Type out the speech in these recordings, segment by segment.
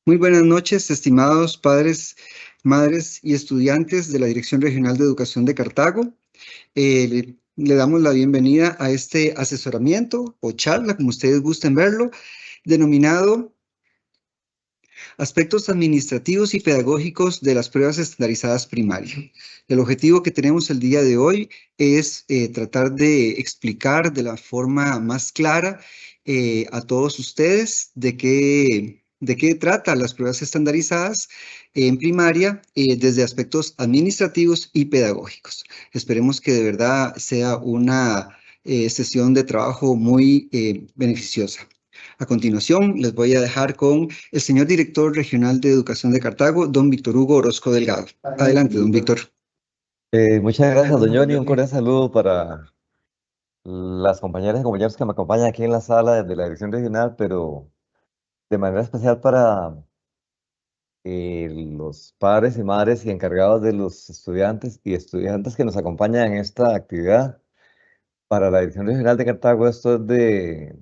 Muy buenas noches, estimados padres, madres y estudiantes de la Dirección Regional de Educación de Cartago. Le damos la bienvenida a este asesoramiento o charla, como ustedes gusten verlo, denominado Aspectos administrativos y pedagógicos de las pruebas estandarizadas primarias. El objetivo que tenemos el día de hoy es tratar de explicar de la forma más clara a todos ustedes de qué trata las pruebas estandarizadas en primaria desde aspectos administrativos y pedagógicos. Esperemos que de verdad sea una sesión de trabajo muy beneficiosa. A continuación, les voy a dejar con el señor director regional de Educación de Cartago, don Víctor Hugo Orozco Delgado. Adelante, don Víctor. Muchas gracias, don Johnny. Un cordial saludo para las compañeras y compañeros que me acompañan aquí en la sala desde la dirección regional, pero de manera especial para los padres y madres y encargados de los estudiantes y estudiantes que nos acompañan en esta actividad. Para la dirección regional de Cartago esto es de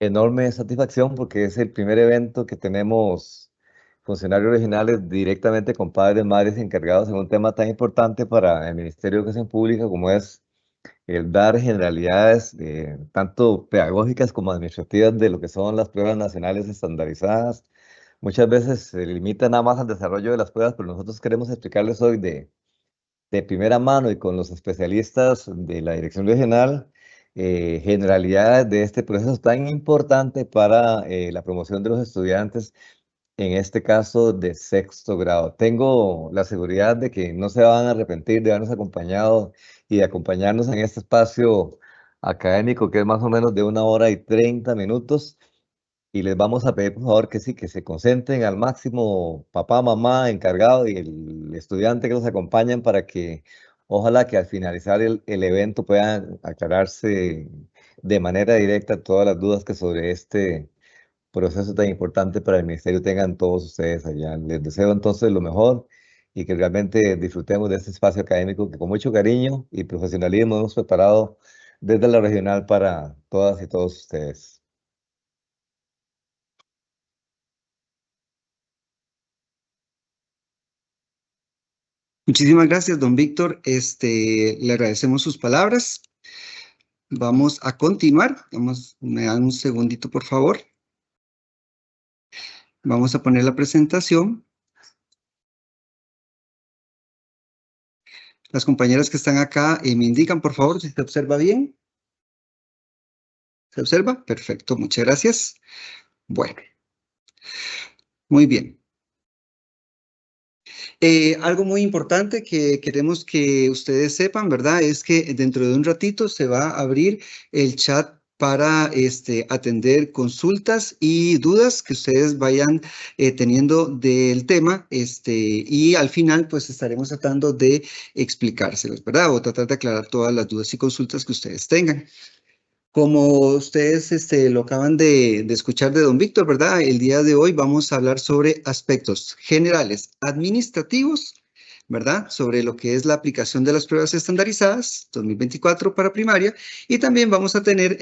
enorme satisfacción porque es el primer evento que tenemos funcionarios regionales directamente con padres, madres encargados en un tema tan importante para el Ministerio de Educación Pública como es el dar generalidades tanto pedagógicas como administrativas de lo que son las pruebas nacionales estandarizadas. Muchas veces se limita nada más al desarrollo de las pruebas, pero nosotros queremos explicarles hoy de primera mano y con los especialistas de la dirección regional generalidades de este proceso tan importante para la promoción de los estudiantes, en este caso de sexto grado. Tengo la seguridad de que no se van a arrepentir de habernos acompañado y de acompañarnos en este espacio académico que es más o menos de 1 hora y 30 minutos. Y les vamos a pedir, por favor, que sí, que se concentren al máximo, papá, mamá, encargado y el estudiante que los acompañan para que ojalá que al finalizar el evento puedan aclararse de manera directa todas las dudas que sobre este proceso tan importante para el ministerio tengan todos ustedes allá. Les deseo entonces lo mejor y que realmente disfrutemos de este espacio académico que con mucho cariño y profesionalismo hemos preparado desde la regional para todas y todos ustedes. Muchísimas gracias, don Víctor. Le agradecemos sus palabras. Vamos a continuar. Me dan un segundito, por favor. Vamos a poner la presentación. Las compañeras que están acá me indican, por favor, si se observa bien. ¿Se observa? Perfecto, muchas gracias. Bueno, muy bien. Algo muy importante que queremos que ustedes sepan, ¿verdad? Es que dentro de un ratito se va a abrir el chat para atender consultas y dudas que ustedes vayan teniendo del tema, y al final pues estaremos tratando de explicárselos, ¿verdad? O tratar de aclarar todas las dudas y consultas que ustedes tengan. Como ustedes lo acaban de escuchar de don Víctor, ¿verdad? El día de hoy vamos a hablar sobre aspectos generales administrativos, ¿verdad? Sobre lo que es la aplicación de las pruebas estandarizadas 2024 para primaria, y también vamos a tener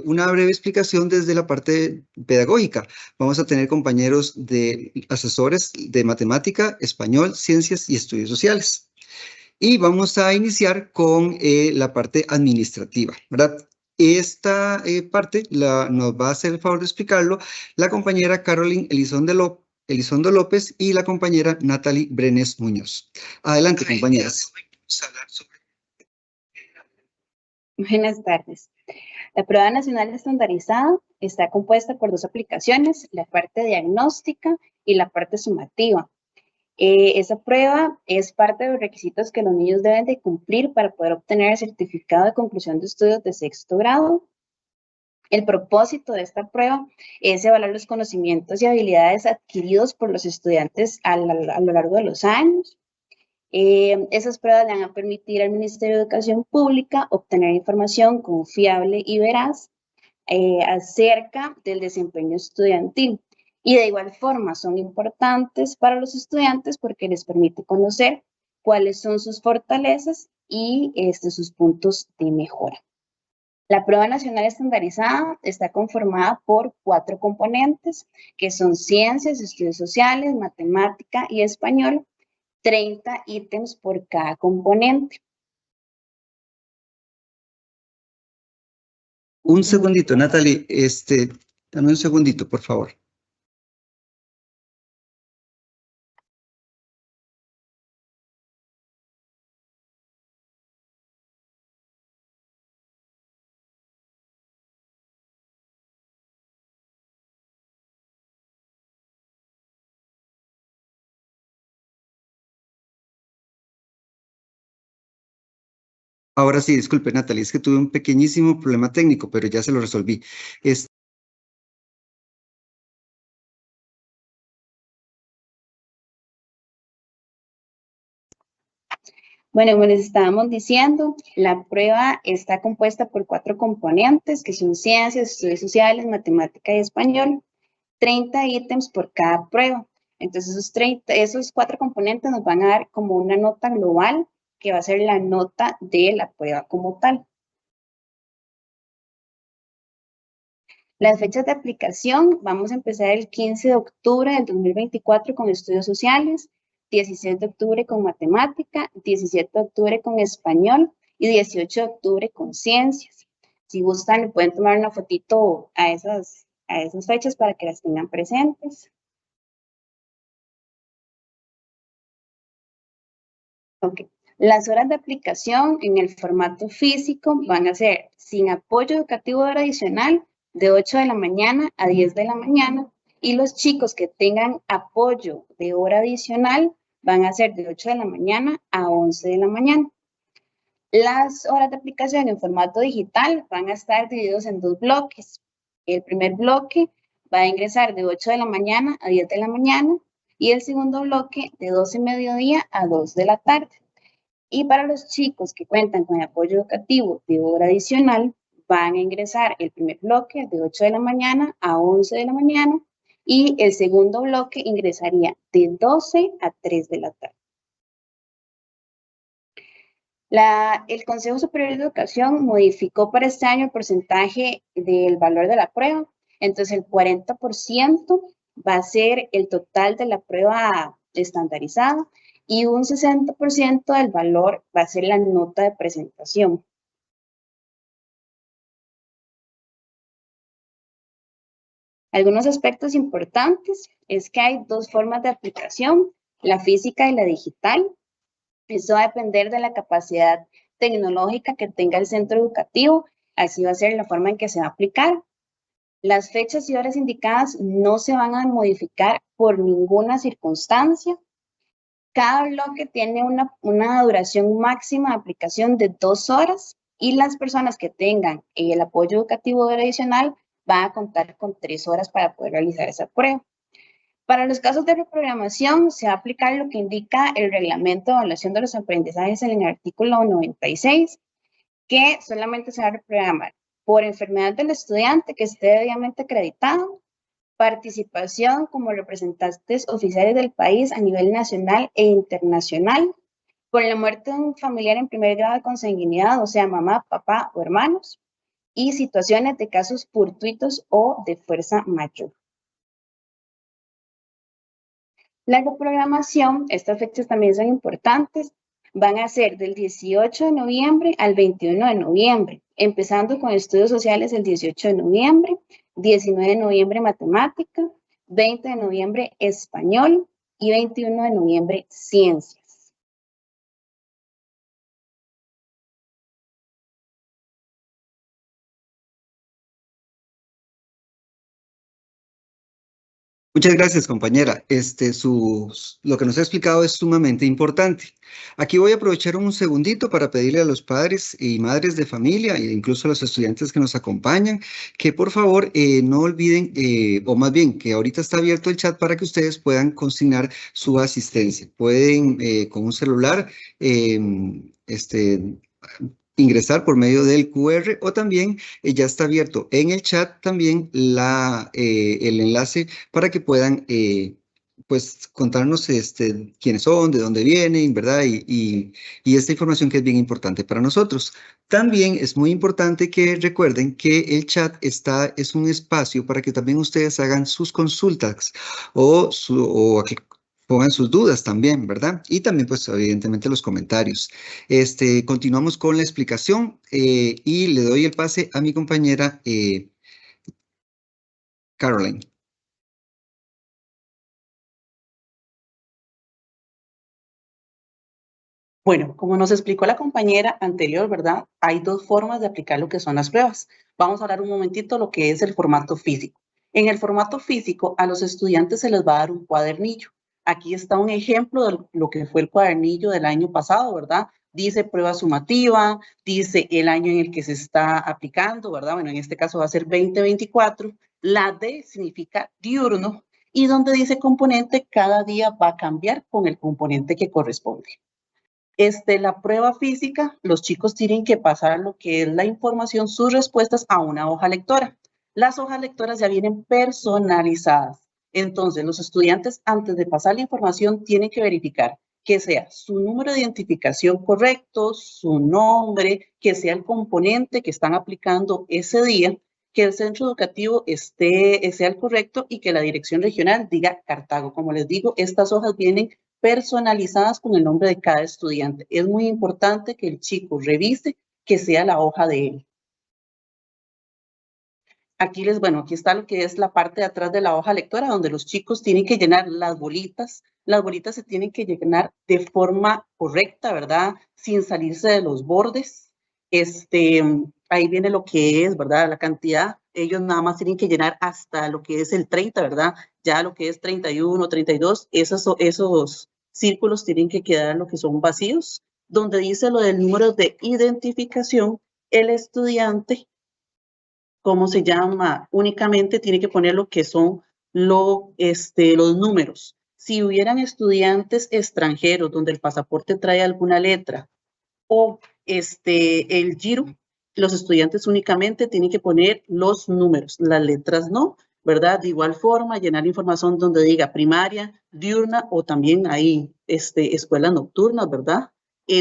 una breve explicación desde la parte pedagógica. Vamos a tener compañeros de asesores de matemática, español, ciencias y estudios sociales. Y vamos a iniciar con la parte administrativa, ¿verdad? Esta parte nos va a hacer el favor de explicarlo la compañera Caroline Elizondo López y la compañera Natalie Brenes Muñoz. Adelante, compañeras. Buenas tardes. La prueba nacional estandarizada está compuesta por dos aplicaciones, la parte diagnóstica y la parte sumativa. Esa prueba es parte de los requisitos que los niños deben de cumplir para poder obtener el certificado de conclusión de estudios de sexto grado. El propósito de esta prueba es evaluar los conocimientos y habilidades adquiridos por los estudiantes a lo largo de los años. Esas pruebas le van a permitir al Ministerio de Educación Pública obtener información confiable y veraz acerca del desempeño estudiantil. Y de igual forma son importantes para los estudiantes porque les permite conocer cuáles son sus fortalezas y sus puntos de mejora. La prueba nacional estandarizada está conformada por 4 componentes, que son ciencias, estudios sociales, matemática y español, 30 ítems por cada componente. Un segundito, Natalie, dame un segundito, por favor. Ahora sí, disculpe, Natalie, es que tuve un pequeñísimo problema técnico, pero ya se lo resolví. Bueno, como les estábamos diciendo, la prueba está compuesta por 4 componentes, que son ciencias, estudios sociales, matemática y español, 30 ítems por cada prueba. Entonces, esos 4 componentes nos van a dar como una nota global, que va a ser la nota de la prueba como tal. Las fechas de aplicación, vamos a empezar el 15 de octubre del 2024 con estudios sociales, 16 de octubre con matemática, 17 de octubre con español y 18 de octubre con ciencias. Si gustan, le pueden tomar una fotito a esas fechas para que las tengan presentes. Ok. Las horas de aplicación en el formato físico van a ser sin apoyo educativo adicional de 8 de la mañana a 10 de la mañana y los chicos que tengan apoyo de hora adicional van a ser de 8 de la mañana a 11 de la mañana. Las horas de aplicación en formato digital van a estar divididos en 2 bloques. El primer bloque va a ingresar de 8 de la mañana a 10 de la mañana y el segundo bloque de 12 de mediodía a 2 de la tarde. Y para los chicos que cuentan con apoyo educativo de hora adicional, van a ingresar el primer bloque de 8 de la mañana a 11 de la mañana y el segundo bloque ingresaría de 12 a 3 de la tarde. El Consejo Superior de Educación modificó para este año el porcentaje del valor de la prueba. Entonces, el 40% va a ser el total de la prueba estandarizada y un 60% del valor va a ser la nota de presentación. Algunos aspectos importantes es que hay 2 formas de aplicación, la física y la digital. Eso va a depender de la capacidad tecnológica que tenga el centro educativo, así va a ser la forma en que se va a aplicar. Las fechas y horas indicadas no se van a modificar por ninguna circunstancia. Cada bloque tiene una duración máxima de aplicación de 2 horas y las personas que tengan el apoyo educativo adicional van a contar con 3 horas para poder realizar esa prueba. Para los casos de reprogramación, se va a aplicar lo que indica el Reglamento de Evaluación de los Aprendizajes en el artículo 96, que solamente se va a reprogramar por enfermedad del estudiante que esté debidamente acreditado, participación como representantes oficiales del país a nivel nacional e internacional, por la muerte de un familiar en primer grado de consanguinidad, o sea, mamá, papá o hermanos, y situaciones de casos fortuitos o de fuerza mayor. La reprogramación, estas fechas también son importantes, van a ser del 18 de noviembre al 21 de noviembre, empezando con estudios sociales el 18 de noviembre, 19 de noviembre matemática, 20 de noviembre español y 21 de noviembre ciencias. Muchas gracias, compañera. Lo que nos ha explicado es sumamente importante. Aquí voy a aprovechar un segundito para pedirle a los padres y madres de familia e incluso a los estudiantes que nos acompañan que por favor no olviden, o más bien que ahorita está abierto el chat para que ustedes puedan consignar su asistencia. Pueden con un celular ingresar por medio del QR o también ya está abierto en el chat también el enlace para que puedan pues contarnos quiénes son, de dónde vienen, ¿verdad? Y esta información que es bien importante para nosotros. También es muy importante que recuerden que el chat es un espacio para que también ustedes hagan sus consultas o que pongan sus dudas también, ¿verdad? Y también, pues, evidentemente los comentarios. Continuamos con la explicación y le doy el pase a mi compañera Caroline. Bueno, como nos explicó la compañera anterior, ¿verdad? Hay dos formas de aplicar lo que son las pruebas. Vamos a hablar un momentito lo que es el formato físico. En el formato físico, a los estudiantes se les va a dar un cuadernillo. Aquí está un ejemplo de lo que fue el cuadernillo del año pasado, ¿verdad? Dice prueba sumativa, dice el año en el que se está aplicando, ¿verdad? Bueno, en este caso va a ser 2024. La D significa diurno y donde dice componente, cada día va a cambiar con el componente que corresponde. La prueba física, los chicos tienen que pasar lo que es la información, sus respuestas a una hoja lectora. Las hojas lectoras ya vienen personalizadas. Entonces, los estudiantes, antes de pasar la información, tienen que verificar que sea su número de identificación correcto, su nombre, que sea el componente que están aplicando ese día, que el centro educativo sea el correcto y que la dirección regional diga Cartago. Como les digo, estas hojas vienen personalizadas con el nombre de cada estudiante. Es muy importante que el chico revise que sea la hoja de él. Aquí está lo que es la parte de atrás de la hoja lectora, donde los chicos tienen que llenar las bolitas. Las bolitas se tienen que llenar de forma correcta, ¿verdad? Sin salirse de los bordes. Ahí viene lo que es, ¿verdad? La cantidad. Ellos nada más tienen que llenar hasta lo que es el 30, ¿verdad? Ya lo que es 31, 32, esos círculos tienen que quedar lo que son vacíos. Donde dice lo del número de identificación, el estudiante, ¿cómo se llama? Únicamente tiene que poner lo que son los números. Si hubieran estudiantes extranjeros donde el pasaporte trae alguna letra o el giro, los estudiantes únicamente tienen que poner los números, las letras no, ¿verdad? De igual forma, llenar información donde diga primaria, diurna o también hay escuelas nocturnas, ¿verdad?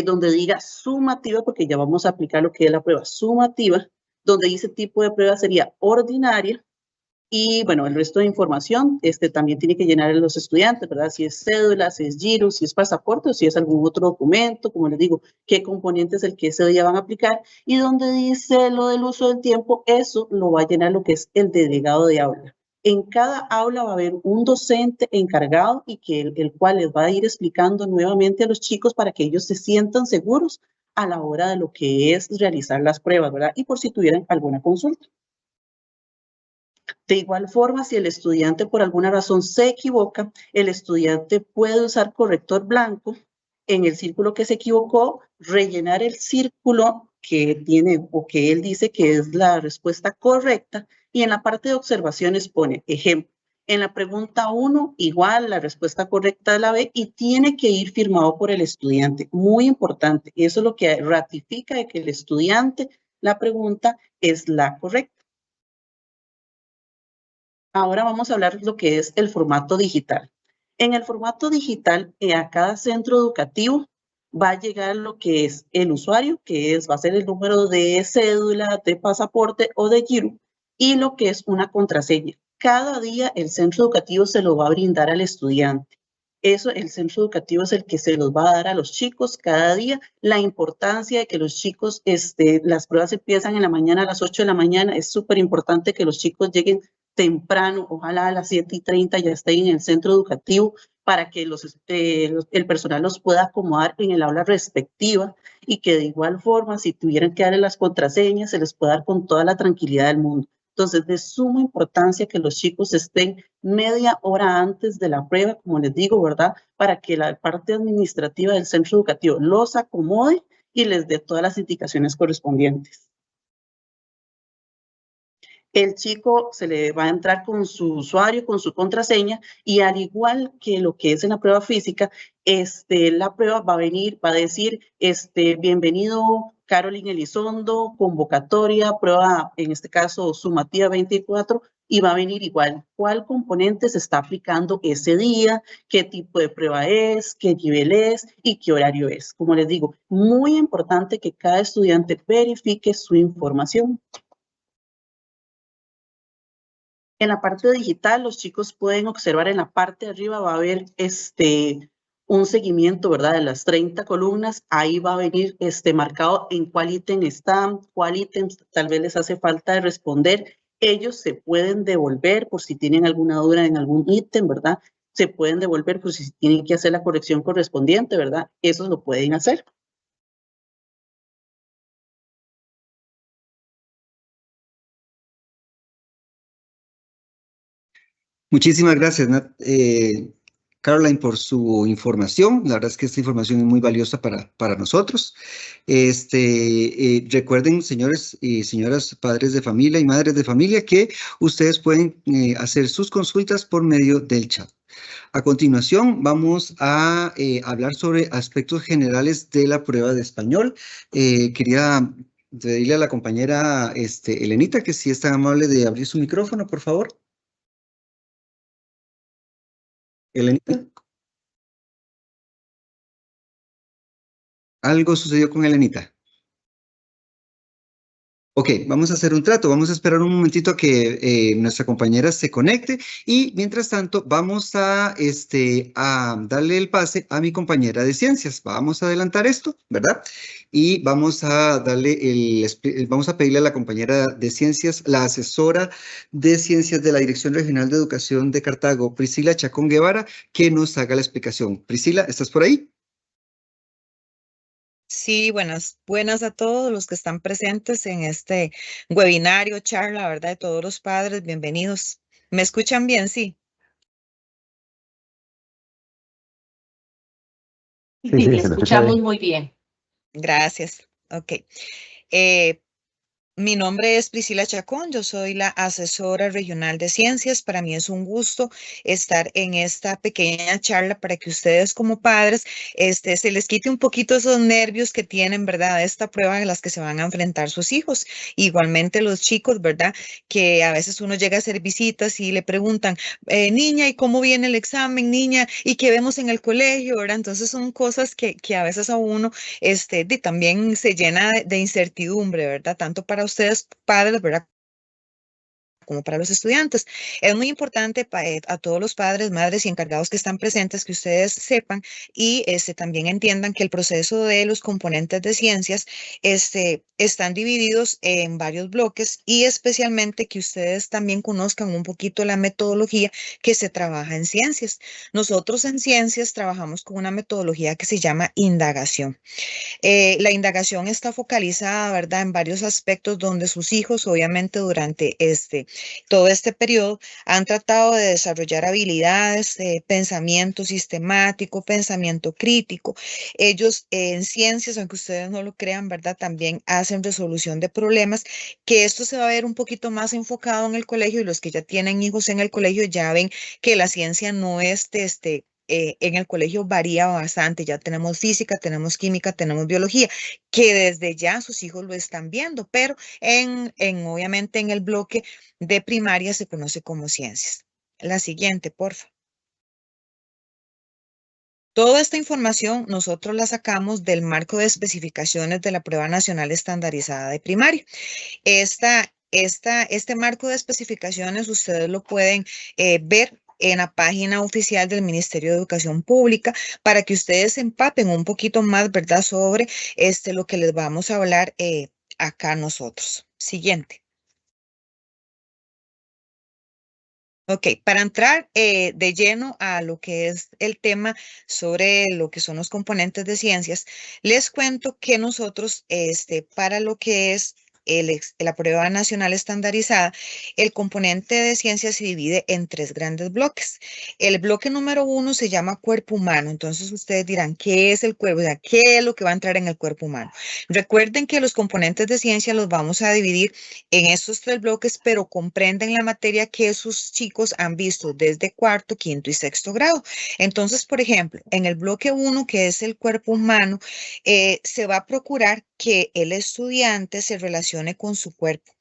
Donde diga sumativa, porque ya vamos a aplicar lo que es la prueba sumativa, donde dice tipo de prueba sería ordinaria. Y bueno, el resto de información también tiene que llenar los estudiantes, ¿verdad? Si es cédula, si es giro, si es pasaporte o si es algún otro documento, como les digo, qué componente es el que ese día van a aplicar. Y donde dice lo del uso del tiempo, eso lo va a llenar lo que es el delegado de aula. En cada aula va a haber un docente encargado y el cual les va a ir explicando nuevamente a los chicos para que ellos se sientan seguros a la hora de lo que es realizar las pruebas, ¿verdad? Y por si tuvieran alguna consulta. De igual forma, si el estudiante por alguna razón se equivoca, el estudiante puede usar corrector blanco en el círculo que se equivocó, rellenar el círculo que tiene o que él dice que es la respuesta correcta y en la parte de observaciones pone, ejemplo, en la pregunta 1, igual la respuesta correcta es la B y tiene que ir firmado por el estudiante. Muy importante, eso es lo que ratifica de que el estudiante, la pregunta es la correcta. Ahora vamos a hablar de lo que es el formato digital. En el formato digital, a cada centro educativo va a llegar lo que es el usuario, va a ser el número de cédula, de pasaporte o de giro, y lo que es una contraseña. Cada día el centro educativo se lo va a brindar al estudiante. Eso, el centro educativo es el que se los va a dar a los chicos cada día. La importancia de que los chicos, las pruebas empiezan en la mañana a las 8 de la mañana. Es súper importante que los chicos lleguen temprano, ojalá a las 7:30 ya estén en el centro educativo para que el personal los pueda acomodar en el aula respectiva y que de igual forma, si tuvieran que darle las contraseñas, se les pueda dar con toda la tranquilidad del mundo. Entonces, de suma importancia que los chicos estén media hora antes de la prueba, como les digo, ¿verdad? Para que la parte administrativa del centro educativo los acomode y les dé todas las indicaciones correspondientes. El chico se le va a entrar con su usuario, con su contraseña, y al igual que lo que es en la prueba física, la prueba va a decir, bienvenido Caroline Elizondo, convocatoria, prueba, en este caso, sumativa 24, y va a venir igual cuál componente se está aplicando ese día, qué tipo de prueba es, qué nivel es y qué horario es. Como les digo, muy importante que cada estudiante verifique su información. En la parte digital, los chicos pueden observar en la parte de arriba, va a haber un seguimiento, ¿verdad? De las 30 columnas. Ahí va a venir marcado en cuál ítem están, cuál ítem tal vez les hace falta de responder. Ellos se pueden devolver por si tienen alguna duda en algún ítem, ¿verdad? Se pueden devolver por si tienen que hacer la corrección correspondiente, ¿verdad? Eso lo pueden hacer. Muchísimas gracias, Caroline, por su información. La verdad es que esta información es muy valiosa para nosotros. Recuerden, señores y señoras, padres de familia y madres de familia, que ustedes pueden hacer sus consultas por medio del chat. A continuación, vamos a hablar sobre aspectos generales de la prueba de español. Quería pedirle a la compañera Elenita que si es tan amable de abrir su micrófono, por favor. Elenita. Algo sucedió con Elenita. Ok, vamos a hacer un trato. Vamos a esperar un momentito a que nuestra compañera se conecte y mientras tanto vamos a darle el pase a mi compañera de ciencias. Vamos a adelantar esto, ¿verdad? Y vamos a vamos a pedirle a la compañera de ciencias, la asesora de ciencias de la Dirección Regional de Educación de Cartago, Priscila Chacón Guevara, que nos haga la explicación. Priscila, ¿estás por ahí? Sí, buenas a todos los que están presentes en este webinario, charla, ¿verdad? De todos los padres, bienvenidos. ¿Me escuchan bien? Sí. Sí, Sí, sí, le se lo escucha escuchamos bien. muy bien. Gracias. Ok. Mi nombre es Priscila Chacón, yo soy la asesora regional de ciencias. Para mí es un gusto estar en esta pequeña charla para que ustedes como padres se les quite un poquito esos nervios que tienen, ¿verdad? De esta prueba en las que se van a enfrentar sus hijos. Igualmente los chicos, ¿verdad? Que a veces uno llega a hacer visitas y le preguntan, niña, ¿y cómo viene el examen, niña? ¿Y qué vemos en el colegio, ¿verdad? Entonces son cosas que a veces a uno también se llena de incertidumbre, ¿verdad? Tanto para ustedes, padres, ¿verdad? Como para los estudiantes. Es muy importante a todos los padres, madres y encargados que están presentes que ustedes sepan y también entiendan que el proceso de los componentes de ciencias están divididos en varios bloques y especialmente que ustedes también conozcan un poquito la metodología que se trabaja en ciencias. Nosotros en ciencias trabajamos con una metodología que se llama indagación. La indagación está focalizada, ¿verdad?, en varios aspectos donde sus hijos, obviamente, durante todo este periodo, han tratado de desarrollar habilidades, pensamiento sistemático, pensamiento crítico. Ellos en ciencias, aunque ustedes no lo crean, ¿verdad?, también hacen resolución de problemas, que esto se va a ver un poquito más enfocado en el colegio y los que ya tienen hijos en el colegio ya ven que la ciencia no es en el colegio varía bastante. Ya tenemos física, tenemos química, tenemos biología, que desde ya sus hijos lo están viendo, pero obviamente en el bloque de primaria se conoce como ciencias. La siguiente, porfa. Toda esta información nosotros la sacamos del marco de especificaciones de la Prueba Nacional Estandarizada de Primaria. Este marco de especificaciones ustedes lo pueden ver en la página oficial del Ministerio de Educación Pública para que ustedes se empapen un poquito más, ¿verdad?, sobre lo que les vamos a hablar acá nosotros. Siguiente. Ok, para entrar de lleno a lo que es el tema sobre lo que son los componentes de ciencias, les cuento que nosotros, para lo que es la prueba nacional estandarizada, el componente de ciencias se divide en 3 grandes bloques. El bloque número 1 se llama cuerpo humano. Entonces ustedes dirán, ¿qué es el cuerpo? O sea, ¿qué es lo que va a entrar en el cuerpo humano? Recuerden que los componentes de ciencia los vamos a dividir en estos 3 bloques, pero comprenden la materia que sus chicos han visto desde 4º, 5º y 6º grado. Entonces, por ejemplo, en el bloque 1, que es el cuerpo humano, se va a procurar que el estudiante se relacione relacione con su cuerpo,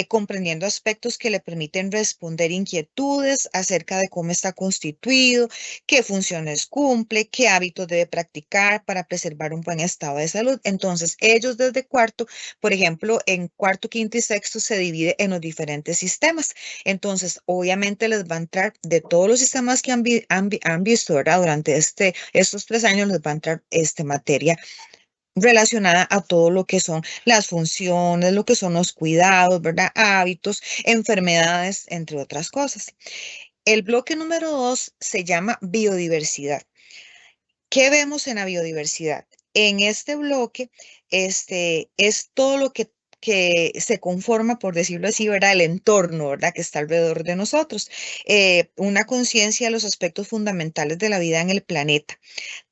comprendiendo aspectos que le permiten responder inquietudes acerca de cómo está constituido, qué funciones cumple, qué hábitos debe practicar para preservar un buen estado de salud. Entonces, ellos desde cuarto, por ejemplo, en cuarto, quinto y sexto se divide en los diferentes sistemas. Entonces, obviamente les va a entrar de todos los sistemas que han visto, ¿verdad? Durante estos 3 años les va a entrar materia relacionada a todo lo que son las funciones, lo que son los cuidados, ¿verdad? Hábitos, enfermedades, entre otras cosas. El bloque número 2 se llama biodiversidad. ¿Qué vemos en la biodiversidad? En este bloque, es todo lo que se conforma, por decirlo así, ¿verdad? El entorno, ¿verdad? Que está alrededor de nosotros. Una conciencia de los aspectos fundamentales de la vida en el planeta.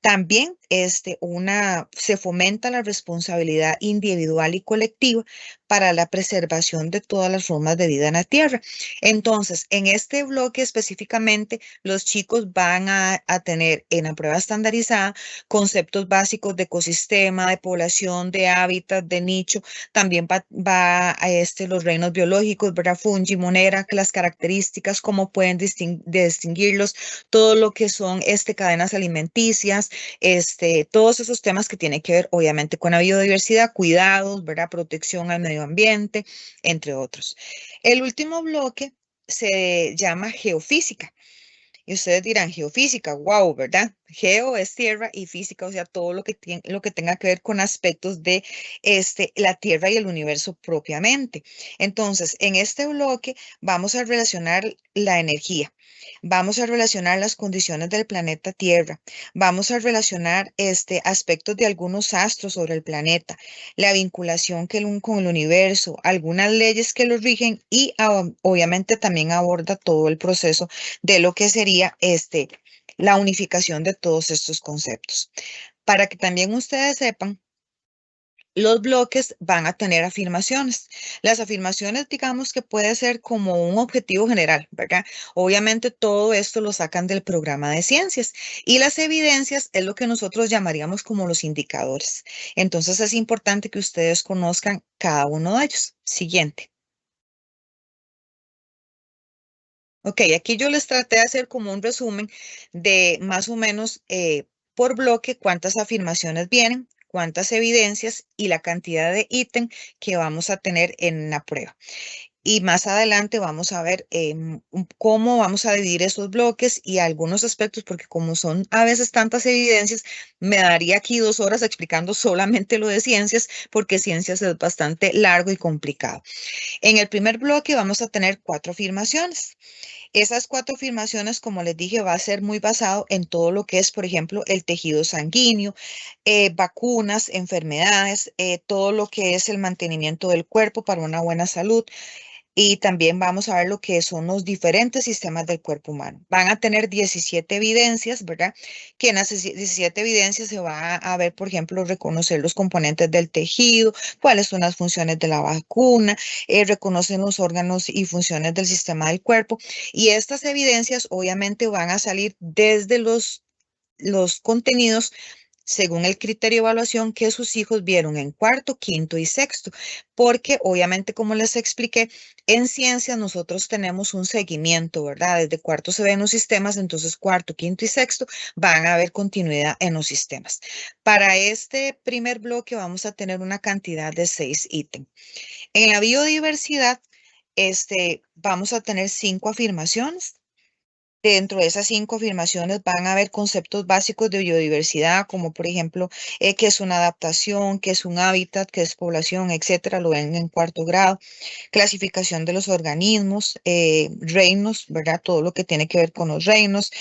También se fomenta la responsabilidad individual y colectiva para la preservación de todas las formas de vida en la Tierra. Entonces, en este bloque específicamente, los chicos van a tener en la prueba estandarizada conceptos básicos de ecosistema, de población, de hábitat, de nicho. También va a los reinos biológicos, ¿verdad? Fungi, monera, las características, cómo pueden distinguirlos, todo lo que son cadenas alimenticias, todos esos temas que tienen que ver obviamente con la biodiversidad, cuidados, ¿verdad? Protección al medio ambiente, entre otros. El último bloque se llama geofísica. Y ustedes dirán, geofísica, wow, ¿verdad? Geo es tierra y física, o sea, todo lo que tenga que ver con aspectos de la Tierra y el universo propiamente. Entonces, en este bloque vamos a relacionar la energía, vamos a relacionar las condiciones del planeta Tierra, vamos a relacionar aspectos de algunos astros sobre el planeta, la vinculación con el universo, algunas leyes que lo rigen y obviamente también aborda todo el proceso de lo que sería la unificación de todos estos conceptos. Para que también ustedes sepan, los bloques van a tener afirmaciones. Las afirmaciones, digamos que puede ser como un objetivo general, ¿verdad? Obviamente todo esto lo sacan del programa de ciencias y las evidencias es lo que nosotros llamaríamos como los indicadores. Entonces es importante que ustedes conozcan cada uno de ellos. Siguiente. Ok, aquí yo les traté de hacer como un resumen de más o menos por bloque cuántas afirmaciones vienen, cuántas evidencias y la cantidad de ítem que vamos a tener en la prueba. Y más adelante vamos a ver cómo vamos a dividir esos bloques y algunos aspectos, porque como son a veces tantas evidencias, me daría aquí 2 horas explicando solamente lo de ciencias, porque ciencias es bastante largo y complicado. En el primer bloque vamos a tener 4 afirmaciones. Esas 4 afirmaciones, como les dije, va a ser muy basado en todo lo que es, por ejemplo, el tejido sanguíneo, vacunas, enfermedades, todo lo que es el mantenimiento del cuerpo para una buena salud. Y también vamos a ver lo que son los diferentes sistemas del cuerpo humano. Van a tener 17 evidencias, ¿verdad? Que en las 17 evidencias se va a ver, por ejemplo, reconocer los componentes del tejido, cuáles son las funciones de la vacuna, reconocen los órganos y funciones del sistema del cuerpo. Y estas evidencias obviamente van a salir desde los contenidos según el criterio de evaluación que sus hijos vieron en cuarto, quinto y sexto, porque obviamente, como les expliqué, en ciencias nosotros tenemos un seguimiento, ¿verdad? Desde cuarto se ven los sistemas, entonces cuarto, quinto y sexto van a haber continuidad en los sistemas. Para este primer bloque vamos a tener una cantidad de 6 ítems. En la biodiversidad, vamos a tener 5 afirmaciones. Dentro de esas 5 afirmaciones van a haber conceptos básicos de biodiversidad, como por ejemplo, qué es una adaptación, qué es un hábitat, qué es población, etcétera. Lo ven en cuarto grado. Clasificación de los organismos, reinos, ¿verdad? Todo lo que tiene que ver con los reinos,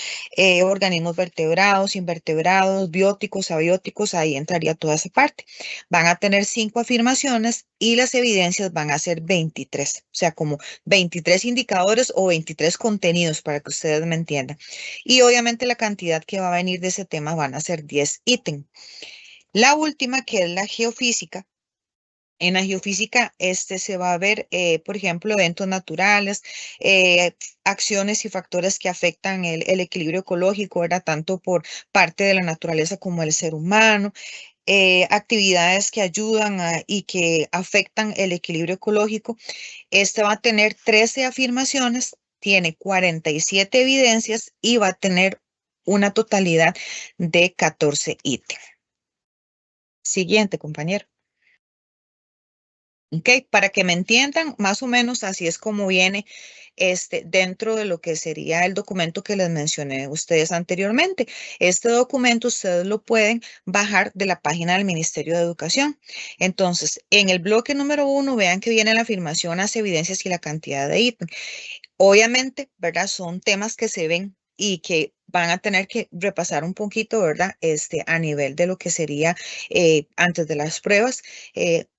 organismos vertebrados, invertebrados, bióticos, abióticos, ahí entraría toda esa parte. Van a tener 5 afirmaciones y las evidencias van a ser 23, o sea, como 23 indicadores o 23 contenidos para que ustedes me entiendan. Y obviamente la cantidad que va a venir de ese tema van a ser 10 ítems. La última, que es la geofísica. En la geofísica, se va a ver, por ejemplo, eventos naturales, acciones y factores que afectan el equilibrio ecológico, ¿verdad? Tanto por parte de la naturaleza como el ser humano. actividades que ayudan y que afectan el equilibrio ecológico. Este va a tener 13 afirmaciones, tiene 47 evidencias y va a tener una totalidad de 14 ítems. Siguiente, compañero. Ok, para que me entiendan, más o menos así es como viene dentro de lo que sería el documento que les mencioné a ustedes anteriormente. Este documento ustedes lo pueden bajar de la página del Ministerio de Educación. Entonces, en el bloque número 1, vean que viene la afirmación, las evidencias y la cantidad de ítems. Obviamente, ¿verdad? Son temas que se ven y que van a tener que repasar un poquito, ¿verdad? A nivel de lo que sería antes de las pruebas.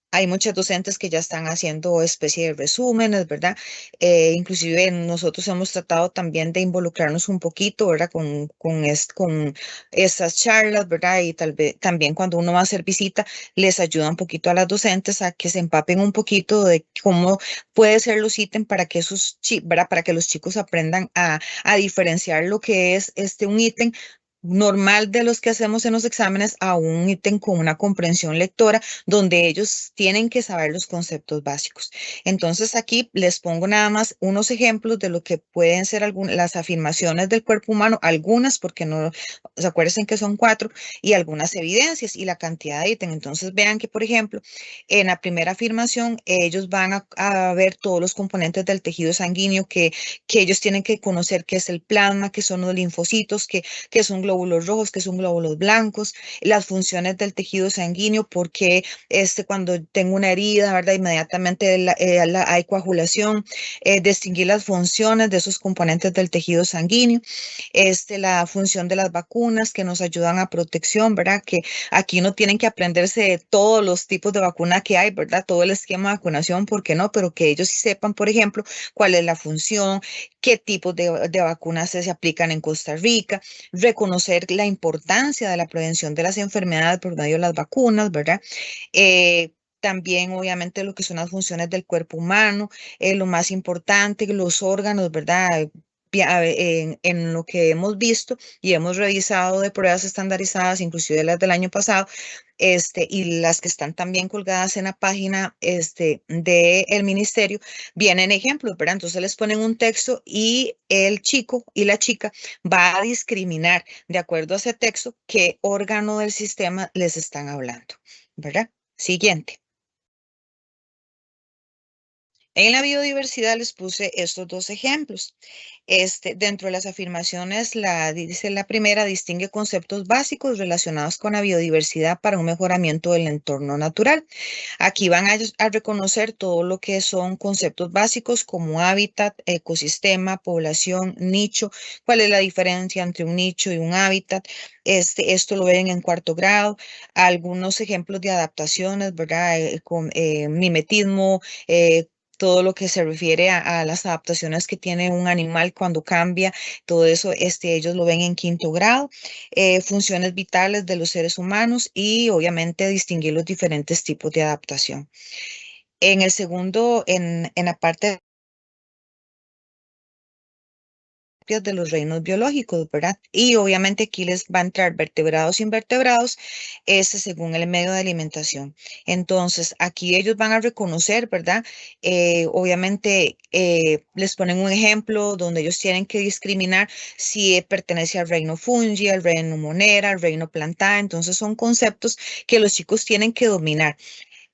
Hay muchos docentes que ya están haciendo especie de resúmenes, ¿verdad? Inclusive nosotros hemos tratado también de involucrarnos un poquito, ¿verdad? Con estas charlas, ¿verdad? Y tal vez también cuando uno va a hacer visita, les ayuda un poquito a las docentes a que se empapen un poquito de cómo puede ser los ítems para que ¿verdad? Para que los chicos aprendan a diferenciar lo que es un ítem normal de los que hacemos en los exámenes a un ítem con una comprensión lectora donde ellos tienen que saber los conceptos básicos. Entonces aquí les pongo nada más unos ejemplos de lo que pueden ser las afirmaciones del cuerpo humano, algunas porque no, se acuerden que son 4 y algunas evidencias y la cantidad de ítem. Entonces vean que por ejemplo en la primera afirmación ellos van a ver todos los componentes del tejido sanguíneo que ellos tienen que conocer qué es el plasma, qué son los linfocitos, qué son glóbulos rojos, qué son glóbulos blancos, las funciones del tejido sanguíneo, porque cuando tengo una herida, ¿verdad? Inmediatamente hay coagulación, distinguir las funciones de esos componentes del tejido sanguíneo, la función de las vacunas que nos ayudan a protección, ¿verdad? Que aquí no tienen que aprenderse de todos los tipos de vacuna que hay, ¿verdad? Todo el esquema de vacunación, ¿por qué no? Pero que ellos sí sepan, por ejemplo, cuál es la función, qué tipos de vacunas se aplican en Costa Rica, reconocer la importancia de la prevención de las enfermedades por medio de las vacunas, ¿verdad? También, obviamente, lo que son las funciones del cuerpo humano, lo más importante, los órganos, ¿verdad? En lo que hemos visto y hemos revisado de pruebas estandarizadas, inclusive las del año pasado, y las que están también colgadas en la página del ministerio, vienen ejemplos, ¿verdad? Entonces les ponen un texto y el chico y la chica va a discriminar de acuerdo a ese texto qué órgano del sistema les están hablando, ¿verdad? Siguiente. En la biodiversidad les puse estos 2 ejemplos. Dentro de las afirmaciones, dice la primera, distingue conceptos básicos relacionados con la biodiversidad para un mejoramiento del entorno natural. Aquí van a reconocer todo lo que son conceptos básicos como hábitat, ecosistema, población, nicho, cuál es la diferencia entre un nicho y un hábitat. Esto lo ven en 4º grado. Algunos ejemplos de adaptaciones, ¿verdad? Con mimetismo, todo lo que se refiere a las adaptaciones que tiene un animal cuando cambia, todo eso ellos lo ven en 5º grado, funciones vitales de los seres humanos y obviamente distinguir los diferentes tipos de adaptación. En el segundo, en la parte de los reinos biológicos, ¿verdad? Y obviamente aquí les va a entrar vertebrados e invertebrados, según el medio de alimentación. Entonces, aquí ellos van a reconocer, ¿verdad? Obviamente, les ponen un ejemplo donde ellos tienen que discriminar si pertenece al reino fungi, al reino monera, al reino planta. Entonces, son conceptos que los chicos tienen que dominar.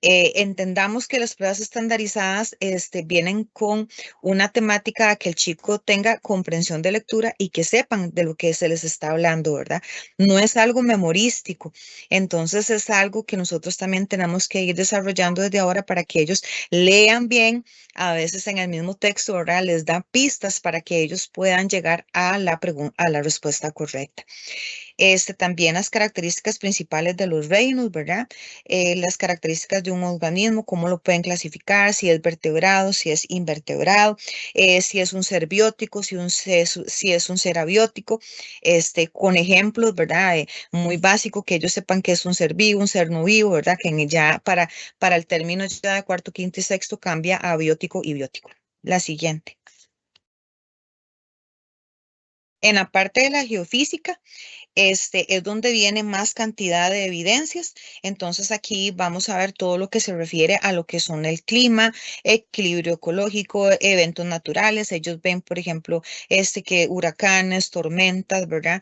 Entendamos que las pruebas estandarizadas vienen con una temática a que el chico tenga comprensión de lectura y que sepan de lo que se les está hablando, ¿verdad? No es algo memorístico, entonces es algo que nosotros también tenemos que ir desarrollando desde ahora para que ellos lean bien. A veces en el mismo texto, ¿verdad? Les da pistas para que ellos puedan llegar a la respuesta correcta. También las características principales de los reinos, ¿verdad? Las características de un organismo, cómo lo pueden clasificar, si es vertebrado, si es invertebrado, si es un ser biótico, si es un ser abiótico, con ejemplos, ¿verdad? Muy básico, que ellos sepan que es un ser vivo, un ser no vivo, ¿verdad? Que ya para el término ya de 4º, 5º y 6º cambia a abiótico y biótico. La siguiente. En la parte de la geofísica, es donde viene más cantidad de evidencias. Entonces aquí vamos a ver todo lo que se refiere a lo que son el clima, equilibrio ecológico, eventos naturales. Ellos ven, por ejemplo, que huracanes, tormentas, ¿verdad?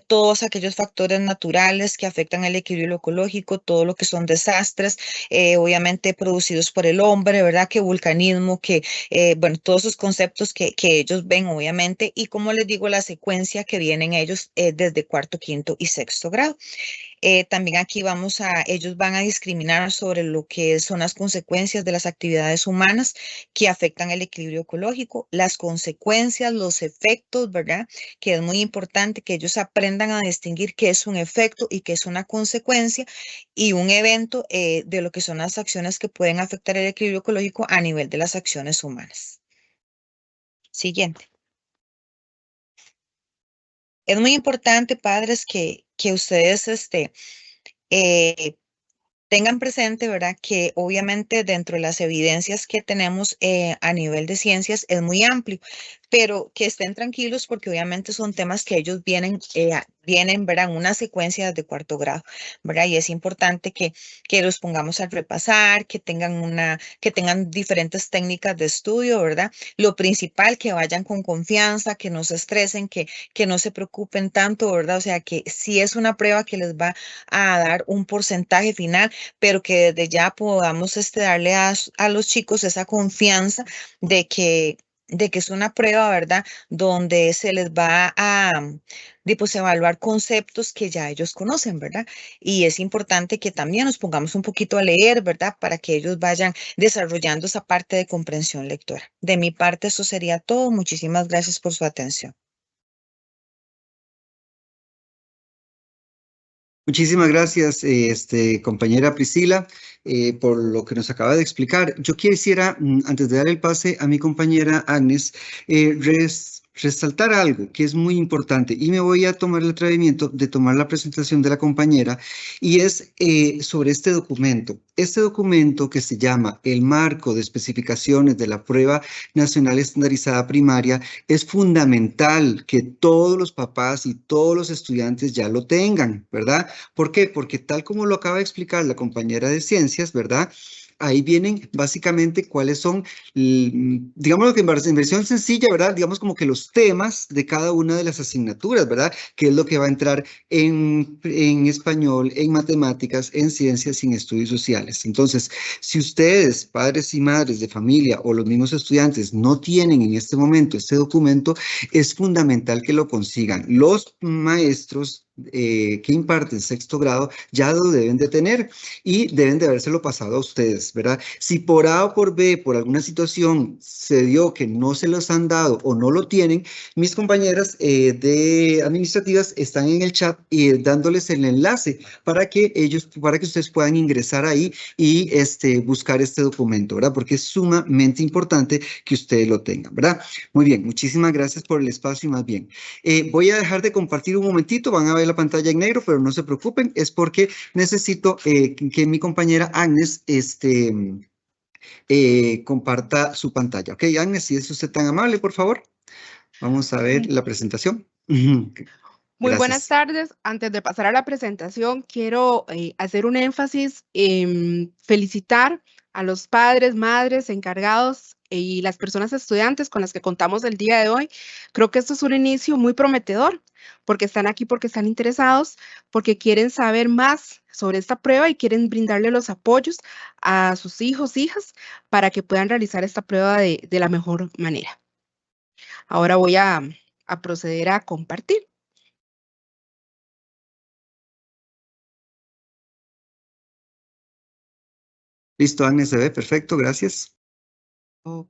Todos aquellos factores naturales que afectan el equilibrio ecológico, todo lo que son desastres, obviamente producidos por el hombre, ¿verdad? Que vulcanismo, bueno, todos esos conceptos que ellos ven, obviamente, y como les digo, la secuencia que vienen ellos desde cuarto, quinto y sexto grado. También aquí ellos van a discriminar sobre lo que son las consecuencias de las actividades humanas que afectan el equilibrio ecológico, las consecuencias, los efectos, ¿verdad? Que es muy importante que ellos aprendan a distinguir qué es un efecto y qué es una consecuencia y un evento de lo que son las acciones que pueden afectar el equilibrio ecológico a nivel de las acciones humanas. Siguiente. Es muy importante, padres, que ustedes tengan presente, ¿verdad? Que obviamente dentro de las evidencias que tenemos a nivel de ciencias es muy amplio, pero que estén tranquilos porque obviamente son temas que ellos vienen, ¿verdad? En una secuencia de cuarto grado, ¿verdad? Y es importante que los pongamos a repasar, que tengan diferentes técnicas de estudio, ¿verdad? Lo principal, que vayan con confianza, que no se estresen, que no se preocupen tanto, ¿verdad? O sea, que si es una prueba que les va a dar un porcentaje final, pero que desde ya podamos darle a los chicos esa confianza de que es una prueba, ¿verdad? Donde se les va a pues, evaluar conceptos que ya ellos conocen, ¿verdad? Y es importante que también nos pongamos un poquito a leer, ¿verdad? Para que ellos vayan desarrollando esa parte de comprensión lectora. De mi parte, eso sería todo. Muchísimas gracias por su atención. Muchísimas gracias, compañera Priscila, por lo que nos acaba de explicar. Yo quisiera, antes de dar el pase a mi compañera Agnes, resaltar algo que es muy importante y me voy a tomar el atrevimiento de tomar la presentación de la compañera y es sobre este documento. Este documento que se llama El Marco de Especificaciones de la Prueba Nacional Estandarizada Primaria es fundamental que todos los papás y todos los estudiantes ya lo tengan, ¿verdad? ¿Por qué? Porque tal como lo acaba de explicar la compañera de ciencias, ¿verdad? Ahí vienen básicamente cuáles son, digamos que en versión sencilla, ¿verdad? Digamos como que los temas de cada una de las asignaturas, ¿verdad? Que es lo que va a entrar en español, en matemáticas, en ciencias y en estudios sociales. Entonces, si ustedes, padres y madres de familia o los mismos estudiantes, no tienen en este momento este documento, es fundamental que lo consigan. Los maestros que imparten sexto grado ya lo deben de tener y deben de habérselo pasado a ustedes, ¿verdad? Si por A o por B, por alguna situación se dio que no se los han dado o no lo tienen, mis compañeras de administrativas están en el chat y dándoles el enlace para que ustedes puedan ingresar ahí y buscar este documento, ¿verdad? Porque es sumamente importante que ustedes lo tengan, ¿verdad? Muy bien, muchísimas gracias por el espacio y más bien. Voy a dejar de compartir un momentito, van a ver la pantalla en negro, pero no se preocupen, es porque necesito que mi compañera Agnes comparta su pantalla. Ok, Agnes, si es usted tan amable, por favor. Vamos a ver la presentación. Muy buenas Gracias. tardes. Antes de pasar a la presentación, quiero hacer un énfasis en felicitar a los padres, madres, encargados y las personas estudiantes con las que contamos el día de hoy. Creo que esto es un inicio muy prometedor, porque están aquí, porque están interesados, porque quieren saber más sobre esta prueba y quieren brindarle los apoyos a sus hijos, hijas, para que puedan realizar esta prueba de la mejor manera. Ahora voy a proceder a compartir. Listo, Agnes, se ve perfecto, gracias. Ok.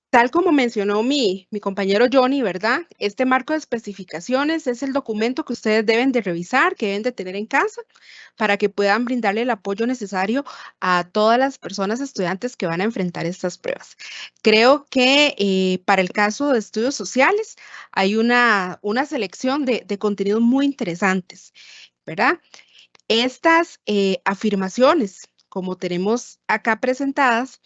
Tal como mencionó mi compañero Johnny, ¿verdad? Este marco de especificaciones es el documento que ustedes deben de revisar, que deben de tener en casa, para que puedan brindarle el apoyo necesario a todas las personas estudiantes que van a enfrentar estas pruebas. Creo que para el caso de estudios sociales hay una selección de contenidos muy interesantes, ¿verdad? Estas afirmaciones, como tenemos acá presentadas,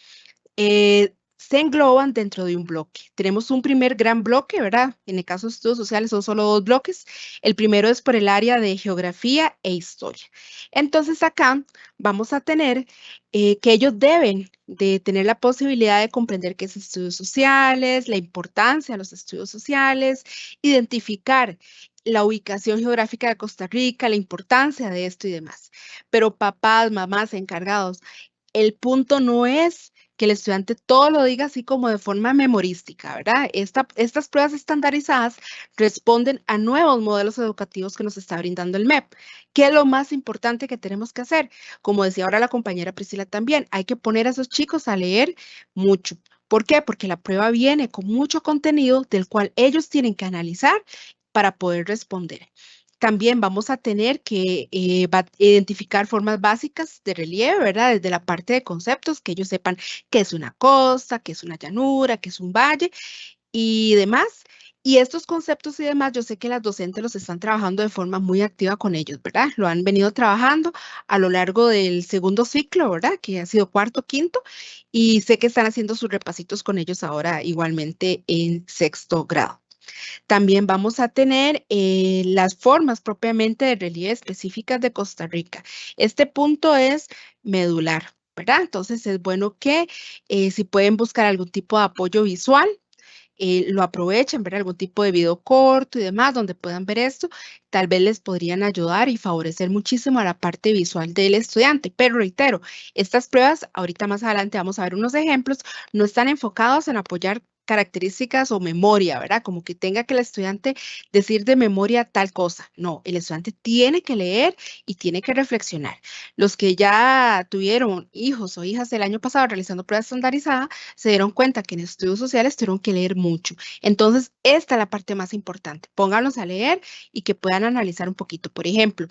se engloban dentro de un bloque. Tenemos un primer gran bloque, ¿verdad? En el caso de estudios sociales son solo 2 bloques. El primero es por el área de geografía e historia. Entonces acá vamos a tener que ellos deben de tener la posibilidad de comprender qué es estudios sociales, la importancia de los estudios sociales, identificar la ubicación geográfica de Costa Rica, la importancia de esto y demás. Pero papás, mamás, encargados, el punto no es que el estudiante todo lo diga así como de forma memorística, ¿verdad? Estas pruebas estandarizadas responden a nuevos modelos educativos que nos está brindando el MEP. ¿Qué es lo más importante que tenemos que hacer? Como decía ahora la compañera Priscila también, hay que poner a esos chicos a leer mucho. ¿Por qué? Porque la prueba viene con mucho contenido del cual ellos tienen que analizar para poder responder. También vamos a tener que identificar formas básicas de relieve, ¿verdad? Desde la parte de conceptos, que ellos sepan qué es una costa, qué es una llanura, qué es un valle y demás. Y estos conceptos y demás, yo sé que las docentes los están trabajando de forma muy activa con ellos, ¿verdad? Lo han venido trabajando a lo largo del segundo ciclo, ¿verdad? Que ha sido cuarto, quinto, y sé que están haciendo sus repasitos con ellos ahora igualmente en sexto grado. También vamos a tener las formas propiamente de relieve específicas de Costa Rica. Este punto es medular, ¿verdad? Entonces es bueno que si pueden buscar algún tipo de apoyo visual, lo aprovechen, ver algún tipo de video corto y demás donde puedan ver esto, tal vez les podrían ayudar y favorecer muchísimo a la parte visual del estudiante. Pero reitero, estas pruebas, ahorita más adelante vamos a ver unos ejemplos, no están enfocados en apoyar características o memoria, ¿verdad? Como que tenga que el estudiante decir de memoria tal cosa. No, el estudiante tiene que leer y tiene que reflexionar. Los que ya tuvieron hijos o hijas el año pasado realizando pruebas estandarizadas, se dieron cuenta que en estudios sociales tuvieron que leer mucho. Entonces, esta es la parte más importante. Pónganlos a leer y que puedan analizar un poquito. Por ejemplo,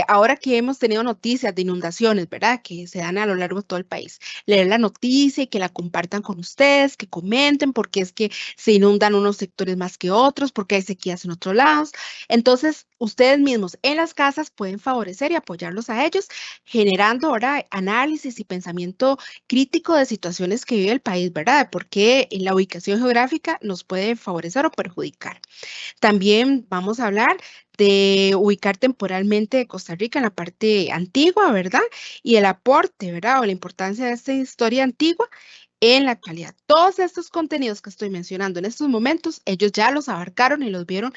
ahora que hemos tenido noticias de inundaciones, ¿verdad? Que se dan a lo largo de todo el país. Leer la noticia y que la compartan con ustedes, que comenten porque es que se inundan unos sectores más que otros, porque hay sequías en otros lados. Entonces, ustedes mismos en las casas pueden favorecer y apoyarlos a ellos, generando ahora análisis y pensamiento crítico de situaciones que vive el país, ¿verdad? Porque la ubicación geográfica nos puede favorecer o perjudicar. También vamos a hablar de ubicar temporalmente Costa Rica en la parte antigua, ¿verdad? Y el aporte, ¿verdad? O la importancia de esta historia antigua en la actualidad. Todos estos contenidos que estoy mencionando en estos momentos, ellos ya los abarcaron y los vieron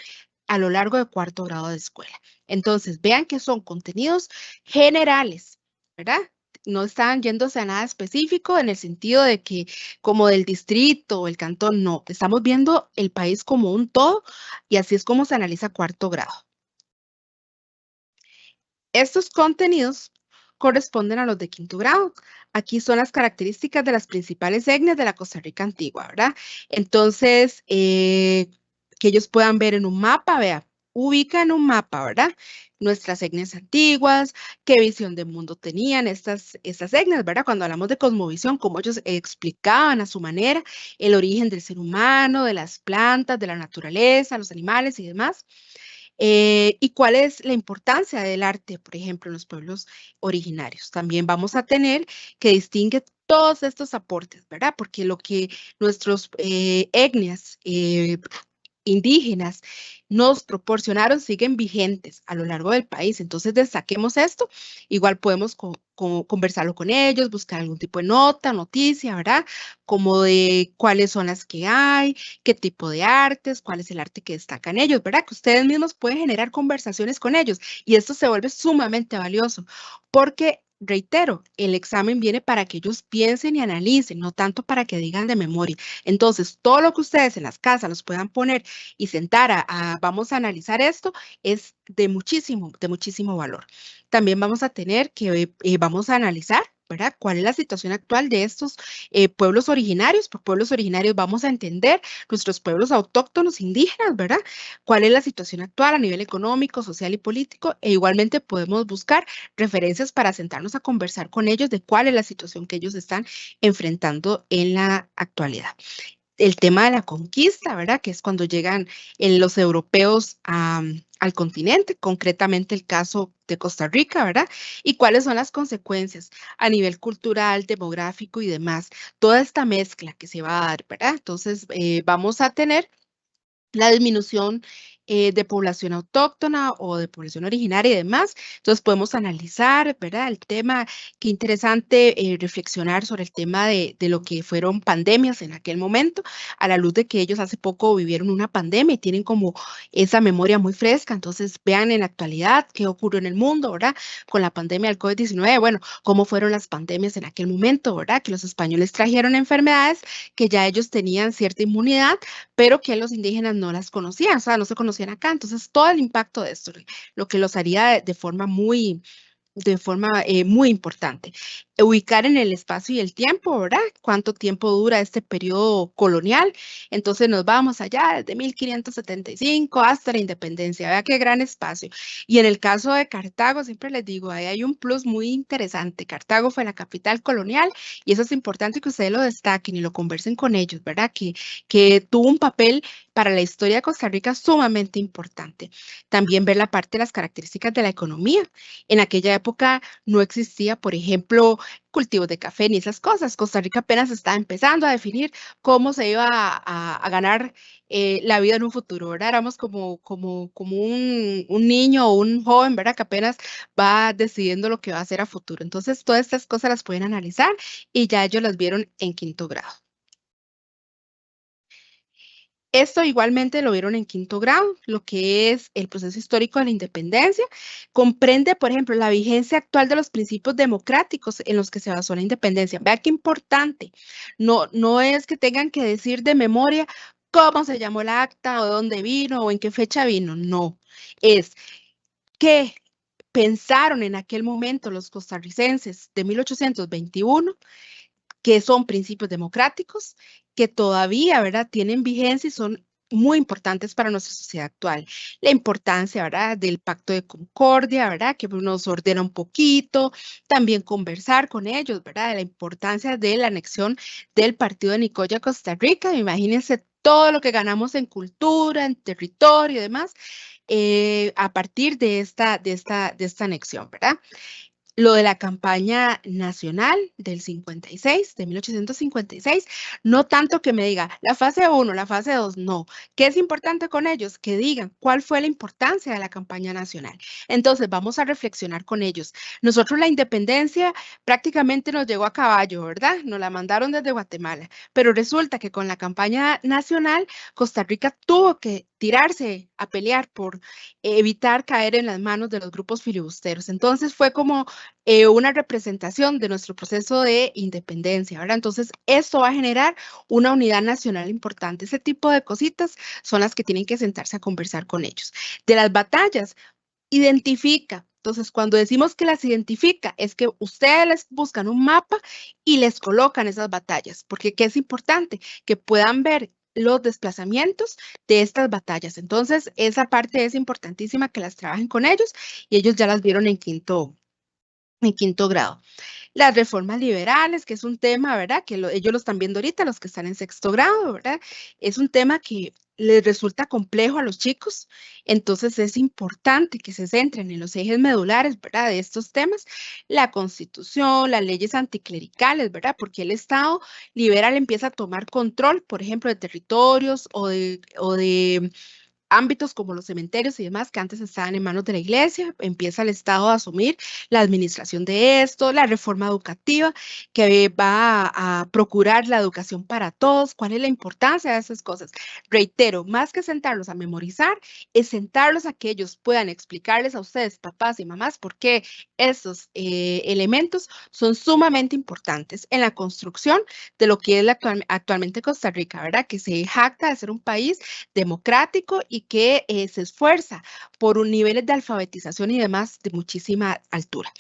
a lo largo de cuarto grado de escuela. Entonces, vean que son contenidos generales, ¿verdad? No están yéndose a nada específico en el sentido de que como del distrito o el cantón, no. Estamos viendo el país como un todo y así es como se analiza cuarto grado. Estos contenidos corresponden a los de quinto grado. Aquí son las características de las principales etnias de la Costa Rica antigua, ¿verdad? Entonces, que ellos puedan ver en un mapa, vea, ubica en un mapa, ¿verdad? Nuestras etnias antiguas, qué visión de mundo tenían estas etnias, ¿verdad? Cuando hablamos de cosmovisión, cómo ellos explicaban a su manera el origen del ser humano, de las plantas, de la naturaleza, los animales y demás. Y cuál es la importancia del arte, por ejemplo, en los pueblos originarios. También vamos a tener que distingue todos estos aportes, ¿verdad? Porque lo que nuestros etnias indígenas nos proporcionaron siguen vigentes a lo largo del país. Entonces, destaquemos esto. Igual podemos conversarlo con ellos, buscar algún tipo de nota, noticia, ¿verdad? Como de cuáles son las que hay, qué tipo de artes, cuál es el arte que destacan ellos, ¿verdad? Que ustedes mismos pueden generar conversaciones con ellos y esto se vuelve sumamente valioso porque reitero, el examen viene para que ellos piensen y analicen, no tanto para que digan de memoria. Entonces, todo lo que ustedes en las casas los puedan poner y sentar vamos a analizar esto, es de muchísimo valor. También vamos a tener que, vamos a analizar, ¿verdad? ¿Cuál es la situación actual de estos pueblos originarios? Por pueblos originarios vamos a entender nuestros pueblos autóctonos indígenas, ¿verdad? ¿Cuál es la situación actual a nivel económico, social y político? E igualmente podemos buscar referencias para sentarnos a conversar con ellos de cuál es la situación que ellos están enfrentando en la actualidad. el tema de la conquista, ¿verdad? Que es cuando llegan los europeos al continente, concretamente el caso de Costa Rica, ¿verdad? Y cuáles son las consecuencias a nivel cultural, demográfico y demás. Toda esta mezcla que se va a dar, ¿verdad? Entonces, vamos a tener la disminución de población autóctona o de población originaria y demás. Entonces podemos analizar, ¿verdad? El tema, qué interesante reflexionar sobre el tema de lo que fueron pandemias en aquel momento, a la luz de que ellos hace poco vivieron una pandemia y tienen como esa memoria muy fresca. Entonces vean en la actualidad qué ocurrió en el mundo, ¿verdad? Con la pandemia del COVID-19, bueno, cómo fueron las pandemias en aquel momento, ¿verdad? Que los españoles trajeron enfermedades que ya ellos tenían cierta inmunidad, pero que los indígenas no las conocían, o sea, no se conocían acá. Entonces, todo el impacto de esto, lo que los haría de forma muy importante. Ubicar en el espacio y el tiempo, ¿verdad? ¿Cuánto tiempo dura este periodo colonial? Entonces nos vamos allá desde 1575 hasta la independencia. Vea qué gran espacio. Y en el caso de Cartago, siempre les digo, ahí hay un plus muy interesante. Cartago fue la capital colonial y eso es importante que ustedes lo destaquen y lo conversen con ellos, ¿verdad? Que tuvo un papel para la historia de Costa Rica sumamente importante. También ver la parte de las características de la economía. En aquella época no existía, por ejemplo, cultivos de café ni esas cosas. Costa Rica apenas estaba empezando a definir cómo se iba a ganar la vida en un futuro, ¿verdad? Éramos como un niño o un joven, ¿verdad? Que apenas va decidiendo lo que va a hacer a futuro. Entonces, todas estas cosas las pueden analizar y ya ellos las vieron en quinto grado. Esto igualmente lo vieron en quinto grado, lo que es el proceso histórico de la independencia. Comprende, por ejemplo, la vigencia actual de los principios democráticos en los que se basó la independencia. Vea qué importante. No es que tengan que decir de memoria cómo se llamó el acta o de dónde vino o en qué fecha vino. No, es que pensaron en aquel momento los costarricenses de 1821 que son principios democráticos, que todavía, ¿verdad?, tienen vigencia y son muy importantes para nuestra sociedad actual. La importancia, ¿verdad?, del pacto de concordia, ¿verdad?, que nos ordena un poquito, también conversar con ellos, ¿verdad?, de la importancia de la anexión del partido de Nicoya a Costa Rica. Imagínense todo lo que ganamos en cultura, en territorio y demás, a partir de esta anexión, ¿verdad? Lo de la campaña nacional del 56, de 1856, no tanto que me diga la fase 1, la fase 2, no. ¿Qué es importante con ellos? Que digan cuál fue la importancia de la campaña nacional. Entonces, vamos a reflexionar con ellos. Nosotros la independencia prácticamente nos llegó a caballo, ¿verdad? Nos la mandaron desde Guatemala, pero resulta que con la campaña nacional, Costa Rica tuvo que tirarse a pelear por evitar caer en las manos de los grupos filibusteros. Entonces, fue como una representación de nuestro proceso de independencia, ¿verdad? Entonces, esto va a generar una unidad nacional importante. Ese tipo de cositas son las que tienen que sentarse a conversar con ellos. De las batallas, identifica. Entonces, cuando decimos que las identifica, es que ustedes les buscan un mapa y les colocan esas batallas, porque ¿qué es importante? Que puedan ver los desplazamientos de estas batallas. Entonces, esa parte es importantísima que las trabajen con ellos y ellos ya las vieron en quinto grado. Las reformas liberales, que es un tema, ¿verdad? Que ellos lo están viendo ahorita, los que están en sexto grado, ¿verdad? Es un tema que les resulta complejo a los chicos, entonces es importante que se centren en los ejes medulares, ¿verdad? De estos temas, la Constitución, las leyes anticlericales, ¿verdad? Porque el Estado liberal empieza a tomar control, por ejemplo, de territorios o de ámbitos como los cementerios y demás que antes estaban en manos de la iglesia, empieza el Estado a asumir la administración de esto, la reforma educativa que va a procurar la educación para todos, cuál es la importancia de esas cosas. Reitero, más que sentarlos a memorizar, es sentarlos a que ellos puedan explicarles a ustedes, papás y mamás, por qué estos elementos son sumamente importantes en la construcción de lo que es actualmente Costa Rica, ¿verdad? Que se jacta de ser un país democrático y que se esfuerza por un niveles de alfabetización y demás de muchísima altura.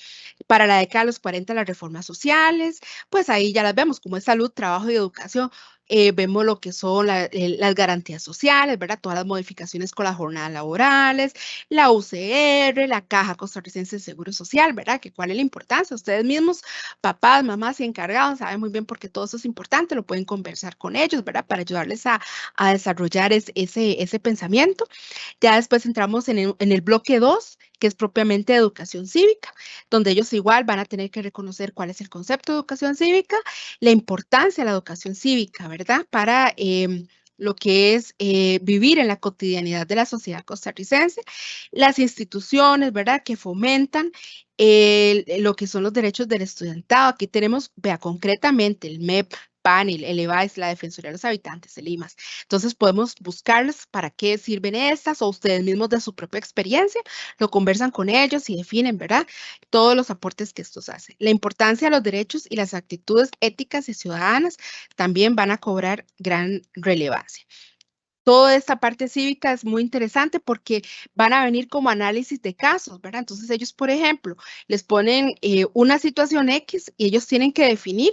Para la década de los 40, las reformas sociales, pues ahí ya las vemos como es salud, trabajo y educación. Vemos lo que son las garantías sociales, ¿verdad? Todas las modificaciones con las jornadas laborales, la UCR, la Caja Costarricense de Seguro Social, ¿verdad? Que cuál es la importancia. Ustedes mismos, papás, mamás y encargados, saben muy bien por qué todo eso es importante, lo pueden conversar con ellos, ¿verdad? Para ayudarles a desarrollar ese pensamiento. Ya después entramos en el bloque 2, que es propiamente educación cívica, donde ellos igual van a tener que reconocer cuál es el concepto de educación cívica, la importancia de la educación cívica, ¿verdad? Para lo que es vivir en la cotidianidad de la sociedad costarricense, las instituciones, ¿verdad? Que fomentan lo que son los derechos del estudiantado. Aquí tenemos, vea, concretamente el MEP, PANIL, el EVAIS, la Defensoría de los Habitantes, el IMAS. Entonces podemos buscarlos para qué sirven estas o ustedes mismos de su propia experiencia, lo conversan con ellos y definen, ¿verdad? Todos los aportes que estos hacen. La importancia de los derechos y las actitudes éticas y ciudadanas también van a cobrar gran relevancia. Toda esta parte cívica es muy interesante porque van a venir como análisis de casos, ¿verdad? Entonces ellos, por ejemplo, les ponen una situación X y ellos tienen que definir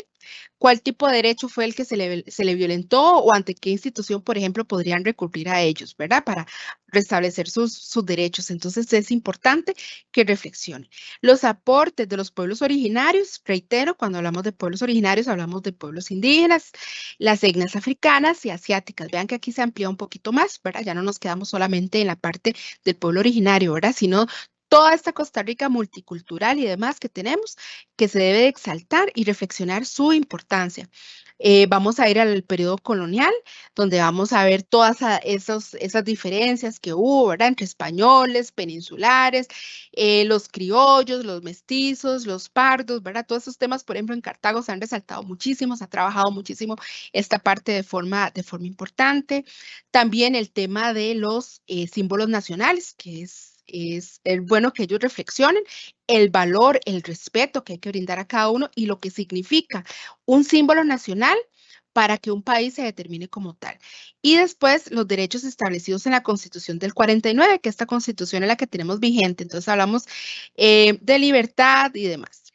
cuál tipo de derecho fue el que se le violentó o ante qué institución, por ejemplo, podrían recurrir a ellos, ¿verdad? Para restablecer sus derechos. Entonces es importante que reflexionen. Los aportes de los pueblos originarios, reitero, cuando hablamos de pueblos originarios hablamos de pueblos indígenas, las etnias africanas y asiáticas. Vean que aquí se amplía un poquito más, ¿verdad? Ya no nos quedamos solamente en la parte del pueblo originario, ¿verdad? Sino toda esta Costa Rica multicultural y demás que tenemos, que se debe exaltar y reflexionar su importancia. Vamos a ir al periodo colonial, donde vamos a ver todas esas diferencias que hubo, ¿verdad? Entre españoles, peninsulares, los criollos, los mestizos, los pardos, ¿verdad? Todos esos temas, por ejemplo, en Cartago se han resaltado muchísimo, se ha trabajado muchísimo esta parte de forma importante. También el tema de los símbolos nacionales, que es bueno que ellos reflexionen el valor, el respeto que hay que brindar a cada uno y lo que significa un símbolo nacional para que un país se determine como tal. Y después los derechos establecidos en la Constitución del 49, que esta Constitución es la que tenemos vigente. Entonces hablamos de libertad y demás.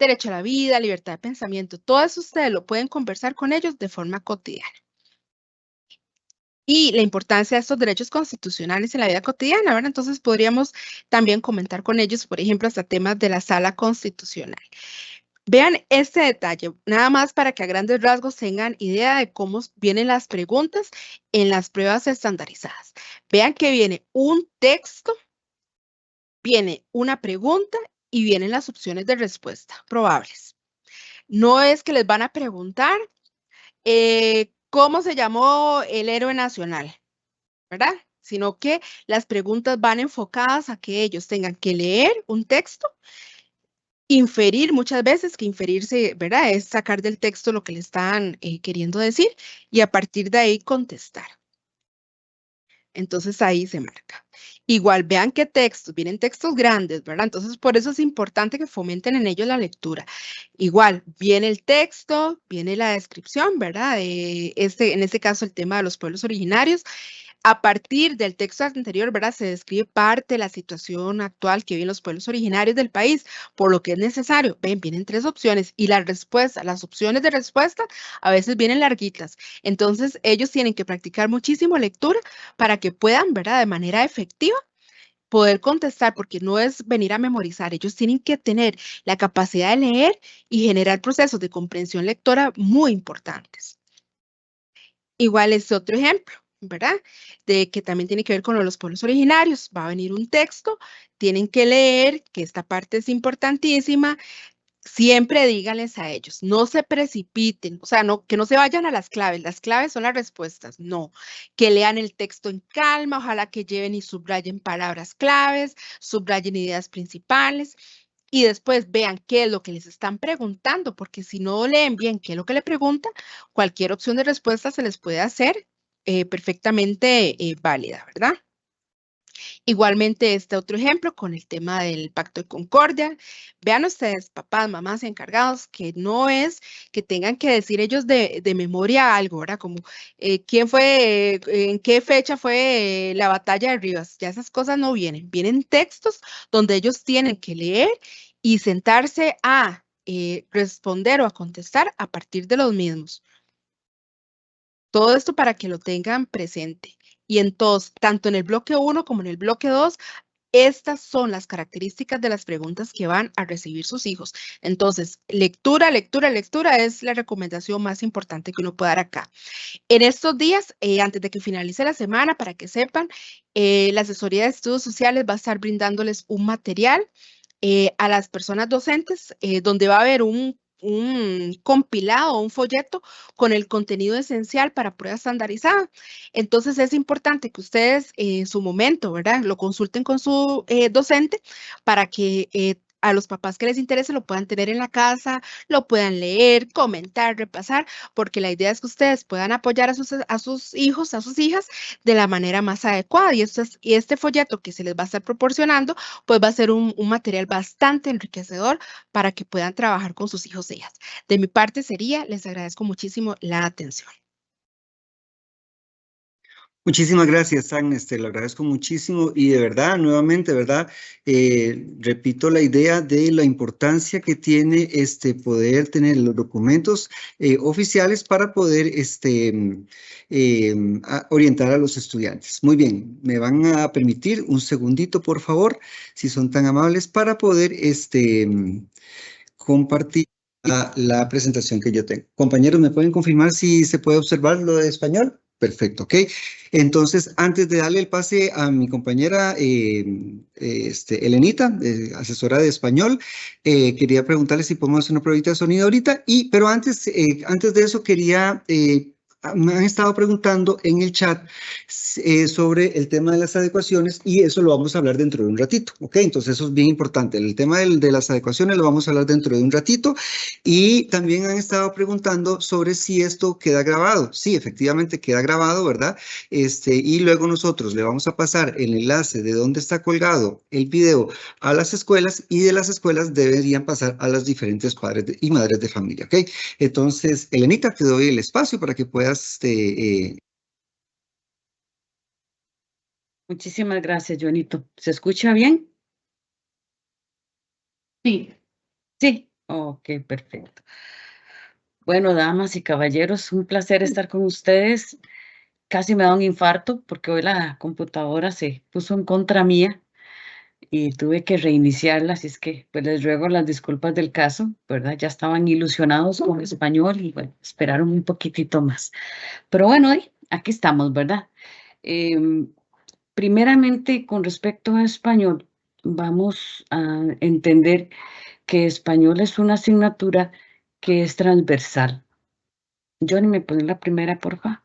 Derecho a la vida, libertad de pensamiento, todo eso ustedes lo pueden conversar con ellos de forma cotidiana. Y la importancia de estos derechos constitucionales en la vida cotidiana, ¿verdad? Entonces podríamos también comentar con ellos, por ejemplo, hasta temas de la sala constitucional. Vean este detalle, nada más para que a grandes rasgos tengan idea de cómo vienen las preguntas en las pruebas estandarizadas. Vean que viene un texto, viene una pregunta y vienen las opciones de respuesta probables. No es que les van a preguntar ¿cómo se llamó el héroe nacional? ¿Verdad? Sino que las preguntas van enfocadas a que ellos tengan que leer un texto, inferir muchas veces, que inferirse, ¿verdad? Es sacar del texto lo que le están queriendo decir y a partir de ahí contestar. Entonces ahí se marca. Igual, vean qué textos, vienen textos grandes, ¿verdad? Entonces por eso es importante que fomenten en ellos la lectura. Igual, viene el texto, viene la descripción, ¿verdad? En este caso el tema de los pueblos originarios. A partir del texto anterior, ¿verdad? Se describe parte de la situación actual que viven los pueblos originarios del país, por lo que es necesario. Ven, vienen 3 opciones y la respuesta, las opciones de respuesta a veces vienen larguitas. Entonces, ellos tienen que practicar muchísimo lectura para que puedan, ¿verdad? De manera efectiva poder contestar, porque no es venir a memorizar, ellos tienen que tener la capacidad de leer y generar procesos de comprensión lectora muy importantes. Igual es otro ejemplo, ¿verdad? De que también tiene que ver con los pueblos originarios. Va a venir un texto, tienen que leer, que esta parte es importantísima. Siempre díganles a ellos, no se precipiten, o sea, que no se vayan a las claves son las respuestas, no, que lean el texto en calma, ojalá que lleven y subrayen palabras claves, subrayen ideas principales. Y después vean qué es lo que les están preguntando, porque si no leen bien qué es lo que le preguntan, cualquier opción de respuesta se les puede hacer perfectamente válida, ¿verdad? Igualmente, este otro ejemplo con el tema del Pacto de Concordia. Vean ustedes, papás, mamás encargados, que no es que tengan que decir ellos de memoria algo, ¿verdad? Como quién fue, en qué fecha fue la batalla de Rivas. Ya esas cosas no vienen. Vienen textos donde ellos tienen que leer y sentarse a responder o a contestar a partir de los mismos. Todo esto para que lo tengan presente. Y entonces, tanto en el bloque 1 como en el bloque 2, estas son las características de las preguntas que van a recibir sus hijos. Entonces, lectura, lectura, lectura es la recomendación más importante que uno puede dar acá. En estos días, antes de que finalice la semana, para que sepan, la Asesoría de Estudios Sociales va a estar brindándoles un material a las personas docentes, donde va a haber un compilado, un folleto con el contenido esencial para prueba estandarizada. Entonces es importante que ustedes en su momento, ¿verdad? Lo consulten con su docente para que a los papás que les interese lo puedan tener en la casa, lo puedan leer, comentar, repasar, porque la idea es que ustedes puedan apoyar a sus hijos, a sus hijas de la manera más adecuada. Y este folleto que se les va a estar proporcionando, pues va a ser un material bastante enriquecedor para que puedan trabajar con sus hijos e hijas. De mi parte sería, les agradezco muchísimo la atención. Muchísimas gracias, Agnes, te lo agradezco muchísimo y de verdad, nuevamente, ¿verdad? Repito la idea de la importancia que tiene poder tener los documentos oficiales para poder orientar a los estudiantes. Muy bien, me van a permitir un segundito, por favor, si son tan amables, para poder compartir la presentación que yo tengo. Compañeros, ¿me pueden confirmar si se puede observar lo de español? Perfecto, ok. Entonces, antes de darle el pase a mi compañera Elenita, asesora de español, quería preguntarle si podemos hacer una pruebita de sonido ahorita, pero antes de eso quería... me han estado preguntando en el chat sobre el tema de las adecuaciones y eso lo vamos a hablar dentro de un ratito, ¿ok? Entonces eso es bien importante. El tema de las adecuaciones lo vamos a hablar dentro de un ratito y también han estado preguntando sobre si esto queda grabado. Sí, efectivamente queda grabado, ¿verdad? Y luego nosotros le vamos a pasar el enlace de dónde está colgado el video a las escuelas y de las escuelas deberían pasar a las diferentes padres y madres de familia, ¿ok? Entonces, Elenita, te doy el espacio para que puedas Muchísimas gracias, Joanito. ¿Se escucha bien? Sí. Sí. Ok, perfecto. Bueno, damas y caballeros, un placer estar con ustedes. Casi me da un infarto porque hoy la computadora se puso en contra mía y tuve que reiniciarla, así es que pues les ruego las disculpas del caso, ¿verdad? Ya estaban ilusionados con español y bueno, esperaron un poquitito más. Pero bueno, aquí estamos, ¿verdad? Primeramente, con respecto a español, vamos a entender que español es una asignatura que es transversal. Johnny, ¿me pone la primera, por favor?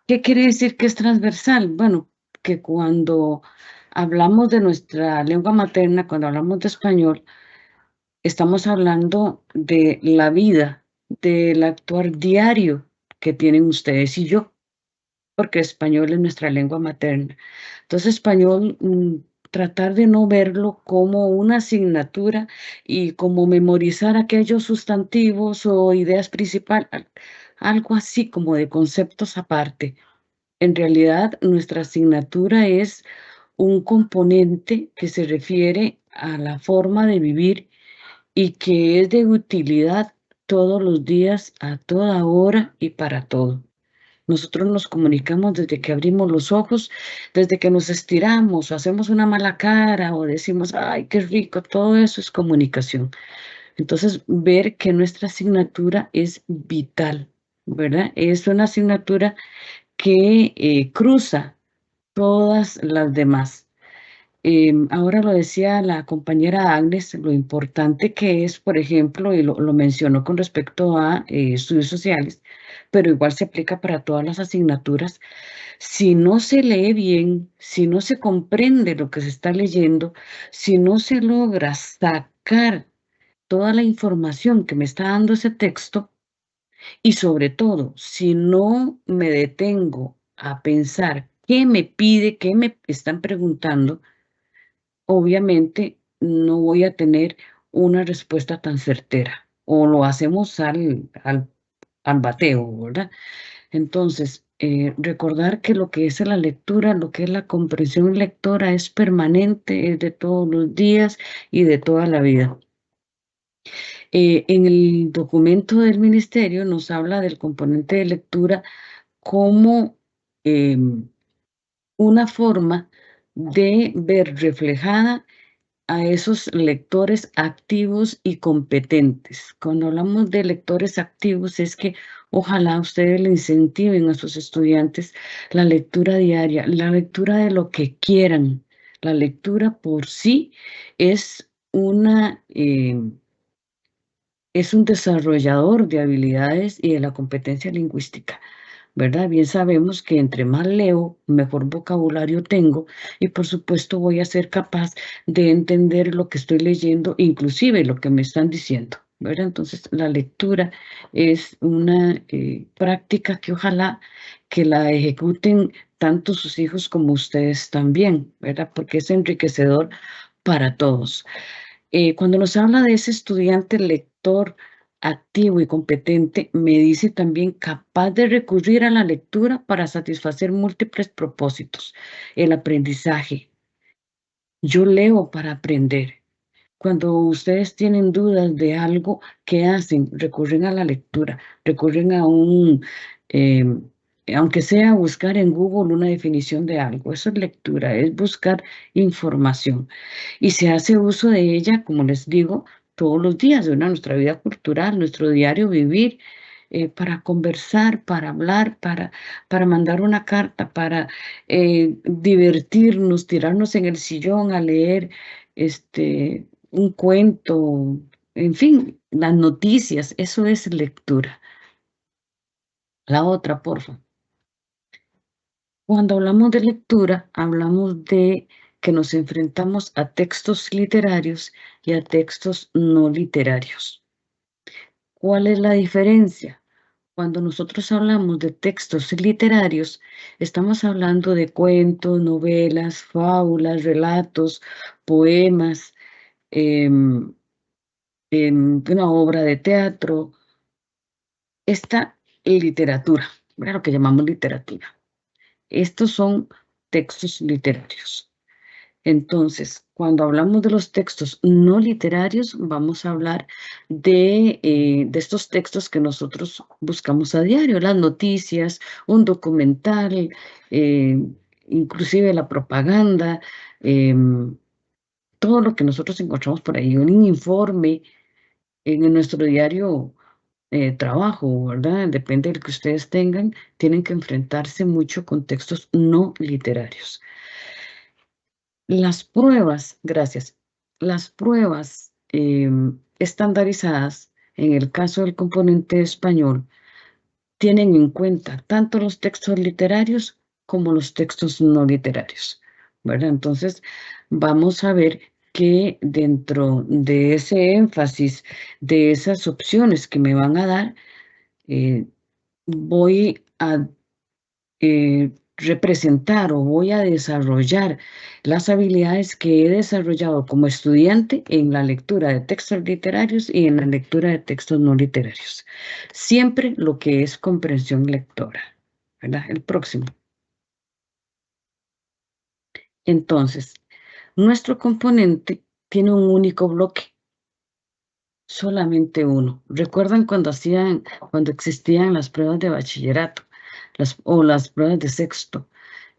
¿Qué quiere decir que es transversal? Bueno, que cuando hablamos de nuestra lengua materna, cuando hablamos de español, estamos hablando de la vida, del actuar diario que tienen ustedes y yo, porque español es nuestra lengua materna. Entonces, español, tratar de no verlo como una asignatura y como memorizar aquellos sustantivos o ideas principales, algo así como de conceptos aparte. En realidad, nuestra asignatura es un componente que se refiere a la forma de vivir y que es de utilidad todos los días, a toda hora y para todo. Nosotros nos comunicamos desde que abrimos los ojos, desde que nos estiramos o hacemos una mala cara o decimos, ay, qué rico, todo eso es comunicación. Entonces, ver que nuestra asignatura es vital, ¿verdad? Es una asignatura que cruza todas las demás. Ahora lo decía la compañera Agnes, lo importante que es, por ejemplo, y lo mencionó con respecto a estudios sociales, pero igual se aplica para todas las asignaturas. Si no se lee bien, si no se comprende lo que se está leyendo, si no se logra sacar toda la información que me está dando ese texto, y sobre todo, si no me detengo a pensar qué me pide, qué me están preguntando, obviamente no voy a tener una respuesta tan certera o lo hacemos al bateo, ¿verdad? Entonces, recordar que lo que es la lectura, lo que es la comprensión lectora es permanente, es de todos los días y de toda la vida. En el documento del ministerio nos habla del componente de lectura como una forma de ver reflejada a esos lectores activos y competentes. Cuando hablamos de lectores activos es que ojalá ustedes le incentiven a sus estudiantes la lectura diaria, la lectura de lo que quieran. La lectura por sí es es un desarrollador de habilidades y de la competencia lingüística, ¿verdad? Bien sabemos que entre más leo, mejor vocabulario tengo y por supuesto voy a ser capaz de entender lo que estoy leyendo, inclusive lo que me están diciendo, ¿verdad? Entonces la lectura es una práctica que ojalá que la ejecuten tanto sus hijos como ustedes también, ¿verdad? Porque es enriquecedor para todos. Cuando nos habla de ese estudiante lector activo y competente, me dice también capaz de recurrir a la lectura para satisfacer múltiples propósitos. El aprendizaje. Yo leo para aprender. Cuando ustedes tienen dudas de algo, ¿qué hacen? Recurren a la lectura, recurren a aunque sea buscar en Google una definición de algo. Eso es lectura, es buscar información. Y se hace uso de ella, como les digo, todos los días de nuestra vida cultural, nuestro diario vivir, para conversar, para hablar, para mandar una carta, para divertirnos, tirarnos en el sillón a leer un cuento, en fin, las noticias, eso es lectura. La otra, porfa. Cuando hablamos de lectura, hablamos de que nos enfrentamos a textos literarios y a textos no literarios. ¿Cuál es la diferencia? Cuando nosotros hablamos de textos literarios, estamos hablando de cuentos, novelas, fábulas, relatos, poemas, una obra de teatro, esta literatura, ¿verdad? Lo que llamamos literatura. Estos son textos literarios. Entonces, cuando hablamos de los textos no literarios, vamos a hablar de estos textos que nosotros buscamos a diario, las noticias, un documental, inclusive la propaganda, todo lo que nosotros encontramos por ahí, un informe en nuestro diario trabajo, ¿verdad? Depende del que ustedes tengan, tienen que enfrentarse mucho con textos no literarios. Las pruebas, gracias, las pruebas estandarizadas, en el caso del componente español, tienen en cuenta tanto los textos literarios como los textos no literarios, ¿verdad? Entonces, vamos a ver que dentro de ese énfasis, de esas opciones que me van a dar, voy a representar o voy a desarrollar las habilidades que he desarrollado como estudiante en la lectura de textos literarios y en la lectura de textos no literarios. Siempre lo que es comprensión lectora, ¿verdad? El próximo. Entonces, nuestro componente tiene un único bloque, solamente uno. ¿Recuerdan cuando existían las pruebas de bachillerato o las pruebas de sexto?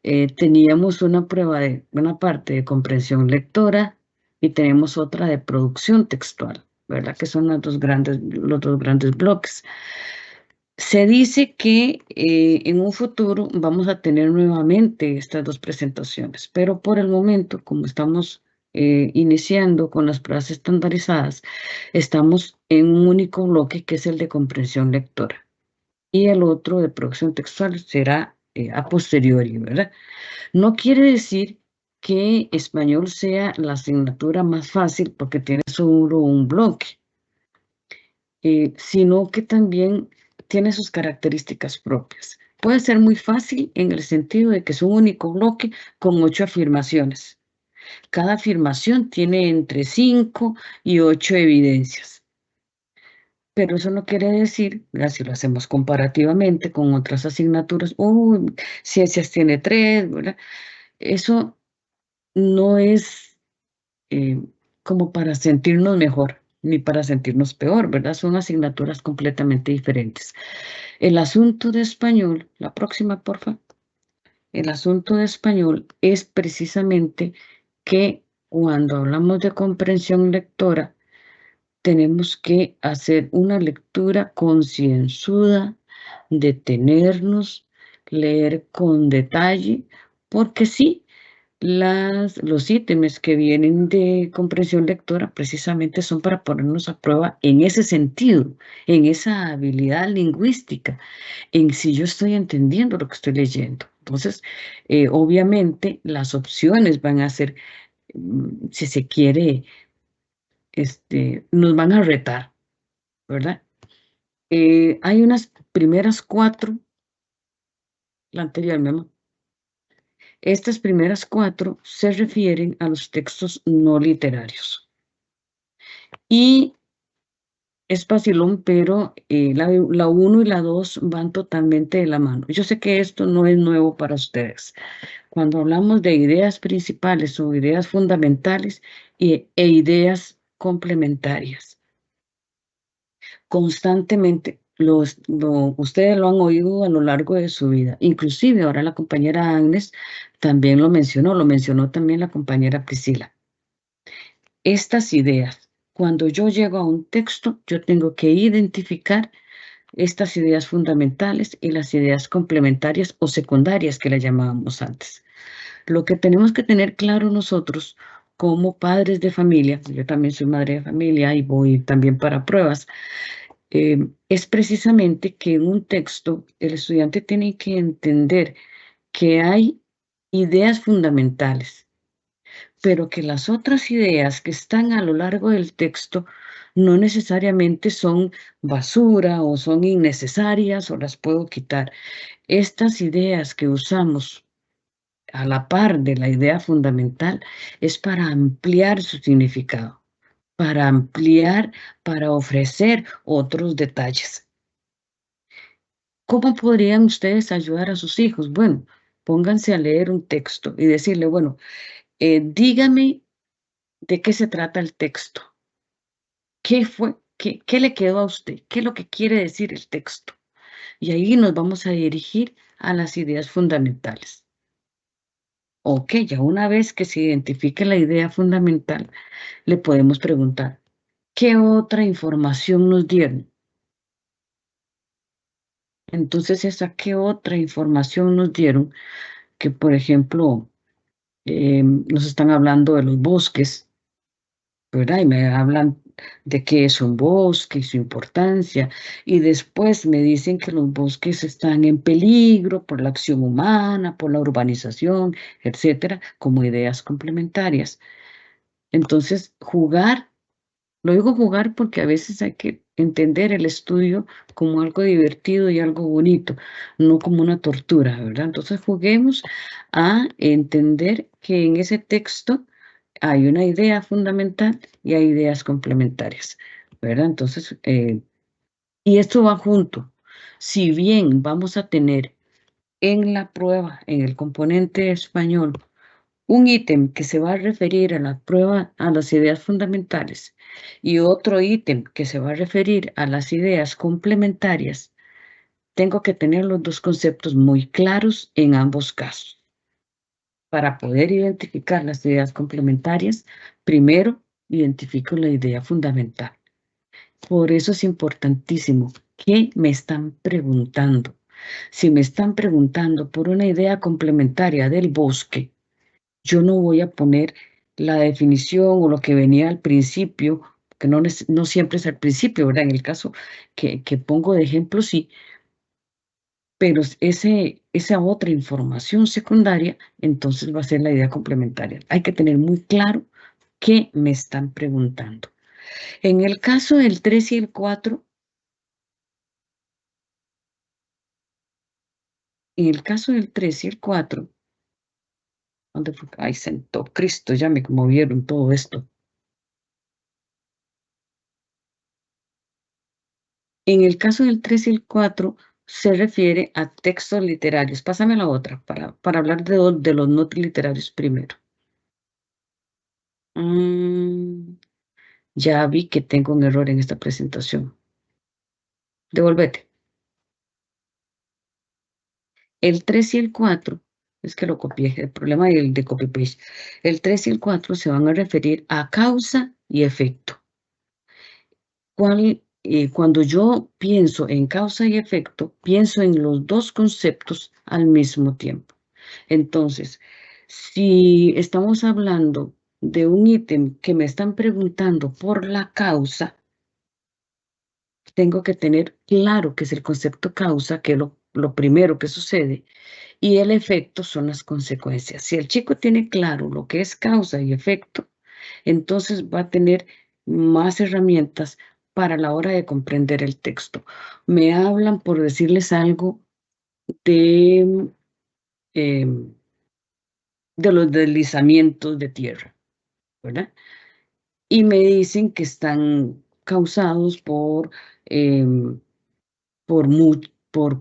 Teníamos una prueba de una parte de comprensión lectora y tenemos otra de producción textual, ¿verdad? Que son los dos grandes bloques. Se dice que en un futuro vamos a tener nuevamente estas dos presentaciones, pero por el momento, como estamos iniciando con las pruebas estandarizadas, estamos en un único bloque que es el de comprensión lectora y el otro de producción textual será a posteriori, ¿verdad? No quiere decir que español sea la asignatura más fácil porque tiene solo un bloque, sino que también tiene sus características propias. Puede ser muy fácil en el sentido de que es un único bloque con 8 afirmaciones. Cada afirmación tiene entre 5 y 8 evidencias. Pero eso no quiere decir, si lo hacemos comparativamente con otras asignaturas, ciencias tiene 3, ¿verdad? Eso no es como para sentirnos mejor, ni para sentirnos peor, ¿verdad? Son asignaturas completamente diferentes. El asunto de español, la próxima, por favor. El asunto de español es precisamente que cuando hablamos de comprensión lectora, tenemos que hacer una lectura concienzuda, detenernos, leer con detalle, porque sí, los ítems que vienen de comprensión lectora precisamente son para ponernos a prueba en ese sentido, en esa habilidad lingüística, en si yo estoy entendiendo lo que estoy leyendo. Entonces, obviamente, las opciones van a ser, si se quiere, nos van a retar, ¿verdad? Hay unas primeras 4, la anterior, mi amor. Estas primeras 4 se refieren a los textos no literarios. Y es facilón, pero la 1 y la 2 van totalmente de la mano. Yo sé que esto no es nuevo para ustedes. Cuando hablamos de ideas principales o ideas fundamentales e ideas complementarias, constantemente ustedes lo han oído a lo largo de su vida. Inclusive ahora la compañera Agnes también lo mencionó también la compañera Priscila. Estas ideas, cuando yo llego a un texto, yo tengo que identificar estas ideas fundamentales y las ideas complementarias o secundarias que las llamábamos antes. Lo que tenemos que tener claro nosotros como padres de familia, yo también soy madre de familia y voy también para pruebas, es precisamente que en un texto el estudiante tiene que entender que hay ideas fundamentales, pero que las otras ideas que están a lo largo del texto no necesariamente son basura o son innecesarias o las puedo quitar. Estas ideas que usamos a la par de la idea fundamental es para ampliar su significado, para ampliar, para ofrecer otros detalles. ¿Cómo podrían ustedes ayudar a sus hijos? Bueno, pónganse a leer un texto y decirle, bueno, dígame de qué se trata el texto. ¿Qué fue? ¿Qué le quedó a usted? ¿Qué es lo que quiere decir el texto? Y ahí nos vamos a dirigir a las ideas fundamentales. Ok, ya una vez que se identifique la idea fundamental, le podemos preguntar, ¿qué otra información nos dieron? Entonces, ¿qué otra información nos dieron? Que, por ejemplo, nos están hablando de los bosques, ¿verdad? Y me hablan de qué es un bosque y su importancia, y después me dicen que los bosques están en peligro por la acción humana, por la urbanización, etcétera, como ideas complementarias. Entonces, lo digo jugar porque a veces hay que entender el estudio como algo divertido y algo bonito, no como una tortura, ¿verdad? Entonces, juguemos a entender que en ese texto hay una idea fundamental y hay ideas complementarias, ¿verdad? Entonces, y esto va junto. Si bien vamos a tener en la prueba, en el componente español, un ítem que se va a referir a la prueba, a las ideas fundamentales, y otro ítem que se va a referir a las ideas complementarias, tengo que tener los dos conceptos muy claros en ambos casos. Para poder identificar las ideas complementarias, primero identifico la idea fundamental. Por eso es importantísimo qué me están preguntando. Si me están preguntando por una idea complementaria del bosque, yo no voy a poner la definición o lo que venía al principio, que no siempre es al principio, ¿verdad? En el caso que pongo de ejemplo, sí, pero esa otra información secundaria, entonces va a ser la idea complementaria. Hay que tener muy claro qué me están preguntando. En el caso del 3 y el 4, en el caso del 3 y el 4, ¿dónde fue? Ay, santo Cristo, ya me movieron todo esto. En el caso del 3 y el 4, se refiere a textos literarios. Pásame la otra para hablar de los no literarios primero. Ya vi que tengo un error en esta presentación. Devolvete. El 3 y el 4, es que lo copié, el problema de copy-paste. El 3 y el 4 se van a referir a causa y efecto. Cuando yo pienso en causa y efecto, pienso en los dos conceptos al mismo tiempo. Entonces, si estamos hablando de un ítem que me están preguntando por la causa, tengo que tener claro que es el concepto causa, que es lo primero que sucede, y el efecto son las consecuencias. Si el chico tiene claro lo que es causa y efecto, entonces va a tener más herramientas para la hora de comprender el texto. Me hablan, por decirles algo, de, de los deslizamientos de tierra, ¿verdad? Y me dicen que están causados por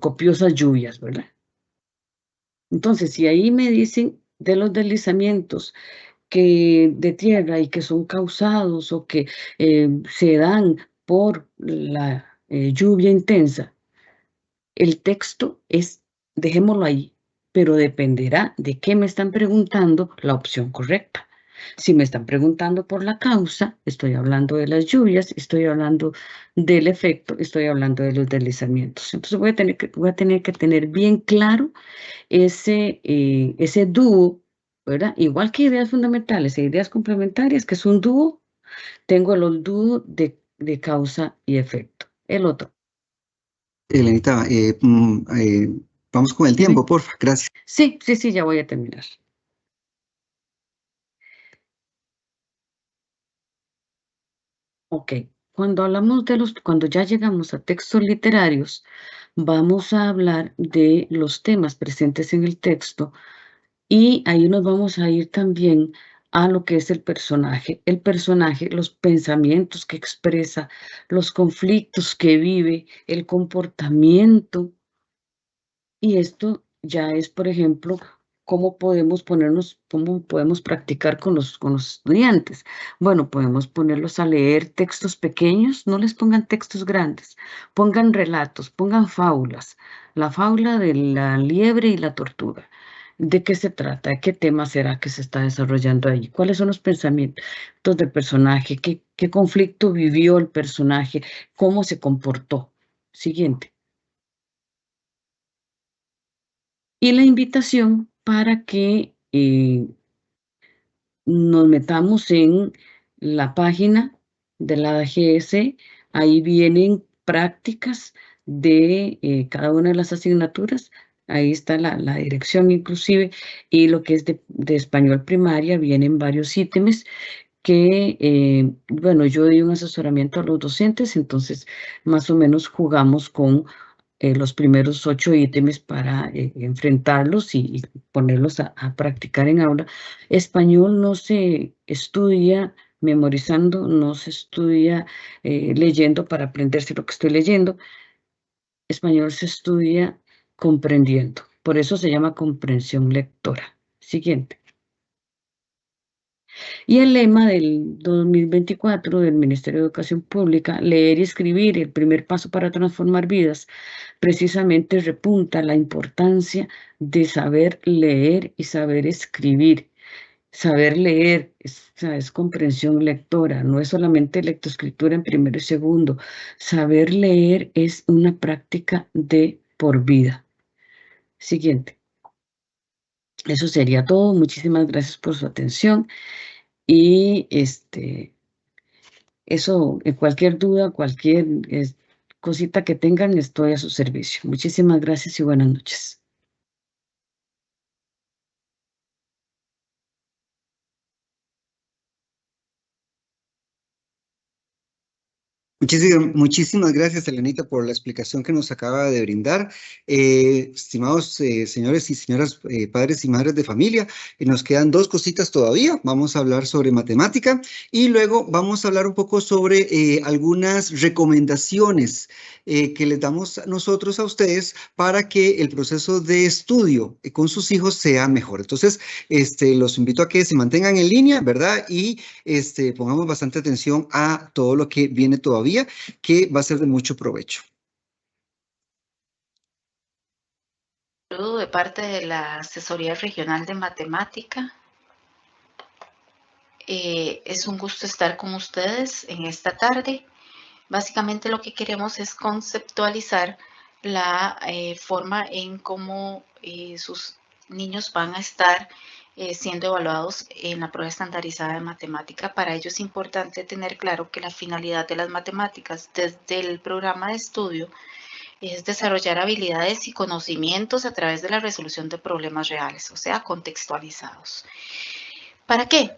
copiosas lluvias, ¿verdad? Entonces, si ahí me dicen de los deslizamientos de tierra y que son causados o que se dan por la lluvia intensa, el texto es, dejémoslo ahí, pero dependerá de qué me están preguntando la opción correcta. Si me están preguntando por la causa, estoy hablando de las lluvias, estoy hablando del efecto, estoy hablando de los deslizamientos. Entonces voy a tener que tener bien claro ese dúo, ¿verdad? Igual que ideas fundamentales e ideas complementarias, que es un dúo, tengo los dúos de causa y efecto. El otro. Elenita, vamos con el tiempo, porfa. Gracias. Sí, ya voy a terminar. Ok, cuando ya llegamos a textos literarios, vamos a hablar de los temas presentes en el texto y ahí nos vamos a ir también a lo que es el personaje, los pensamientos que expresa, los conflictos que vive, el comportamiento. Y esto ya es, por ejemplo, cómo podemos practicar con los estudiantes. Bueno, podemos ponerlos a leer textos pequeños, no les pongan textos grandes, pongan relatos, pongan fábulas. La fábula de la liebre y la tortuga. ¿De qué se trata? ¿Qué tema será que se está desarrollando ahí? ¿Cuáles son los pensamientos del personaje? ¿Qué conflicto vivió el personaje? ¿Cómo se comportó? Siguiente. Y la invitación para que nos metamos en la página de la AGS. Ahí vienen prácticas de cada una de las asignaturas. Ahí está la dirección inclusive. Y lo que es de español primaria, vienen varios ítems que, bueno, yo doy un asesoramiento a los docentes, entonces más o menos jugamos con los primeros 8 ítems para enfrentarlos y ponerlos a practicar en aula. Español no se estudia memorizando, no se estudia leyendo para aprenderse lo que estoy leyendo. Español se estudia comprendiendo. Por eso se llama comprensión lectora. Siguiente. Y el lema del 2024 del Ministerio de Educación Pública, leer y escribir, el primer paso para transformar vidas, precisamente repunta la importancia de saber leer y saber escribir. Saber leer es comprensión lectora, no es solamente lectoescritura en primero y segundo. Saber leer es una práctica de por vida. Siguiente. Eso sería todo. Muchísimas gracias por su atención y eso, cualquier duda, cualquier cosita que tengan, estoy a su servicio. Muchísimas gracias y buenas noches. Muchísimas gracias, Elenita, por la explicación que nos acaba de brindar. Estimados señores y señoras, padres y madres de familia, nos quedan dos cositas todavía. Vamos a hablar sobre matemática y luego vamos a hablar un poco sobre algunas recomendaciones que les damos nosotros a ustedes para que el proceso de estudio con sus hijos sea mejor. Entonces, los invito a que se mantengan en línea, ¿verdad? Y pongamos bastante atención a todo lo que viene todavía, que va a ser de mucho provecho. Saludo de parte de la Asesoría Regional de Matemática. Es un gusto estar con ustedes en esta tarde. Básicamente lo que queremos es conceptualizar la forma en cómo sus niños van a estar siendo evaluados en la prueba estandarizada de matemática. Para ello es importante tener claro que la finalidad de las matemáticas desde el programa de estudio es desarrollar habilidades y conocimientos a través de la resolución de problemas reales, o sea, contextualizados. ¿Para qué?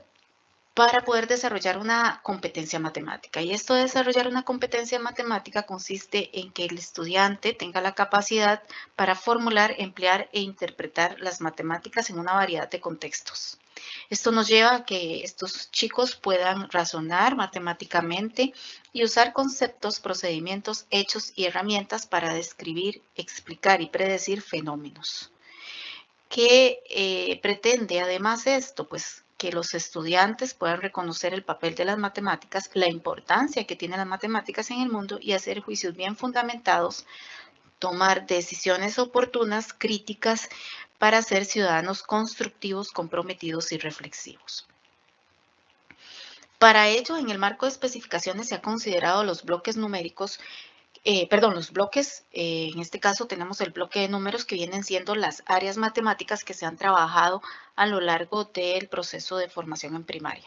Para poder desarrollar una competencia matemática. Y esto de desarrollar una competencia matemática consiste en que el estudiante tenga la capacidad para formular, emplear e interpretar las matemáticas en una variedad de contextos. Esto nos lleva a que estos chicos puedan razonar matemáticamente y usar conceptos, procedimientos, hechos y herramientas para describir, explicar y predecir fenómenos. ¿Qué pretende además esto? Pues que los estudiantes puedan reconocer el papel de las matemáticas, la importancia que tienen las matemáticas en el mundo y hacer juicios bien fundamentados, tomar decisiones oportunas, críticas, para ser ciudadanos constructivos, comprometidos y reflexivos. Para ello, en el marco de especificaciones se ha considerado los bloques numéricos, los bloques, en este caso tenemos el bloque de números que vienen siendo las áreas matemáticas que se han trabajado a lo largo del proceso de formación en primaria.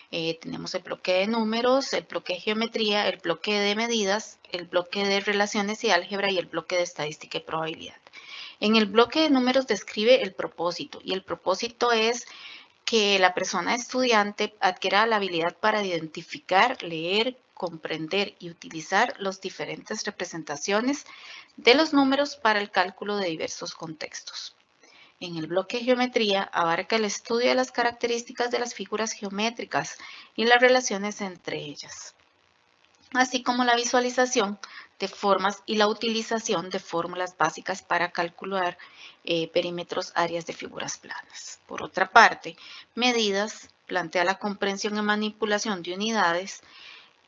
Tenemos el bloque de números, el bloque de geometría, el bloque de medidas, el bloque de relaciones y álgebra y el bloque de estadística y probabilidad. En el bloque de números describe el propósito y el propósito es que la persona estudiante adquiera la habilidad para identificar, leer, comprender y utilizar las diferentes representaciones de los números para el cálculo de diversos contextos. En el bloque de geometría abarca el estudio de las características de las figuras geométricas y las relaciones entre ellas, así como la visualización de formas y la utilización de fórmulas básicas para calcular perímetros, áreas de figuras planas. Por otra parte, medidas plantea la comprensión y manipulación de unidades,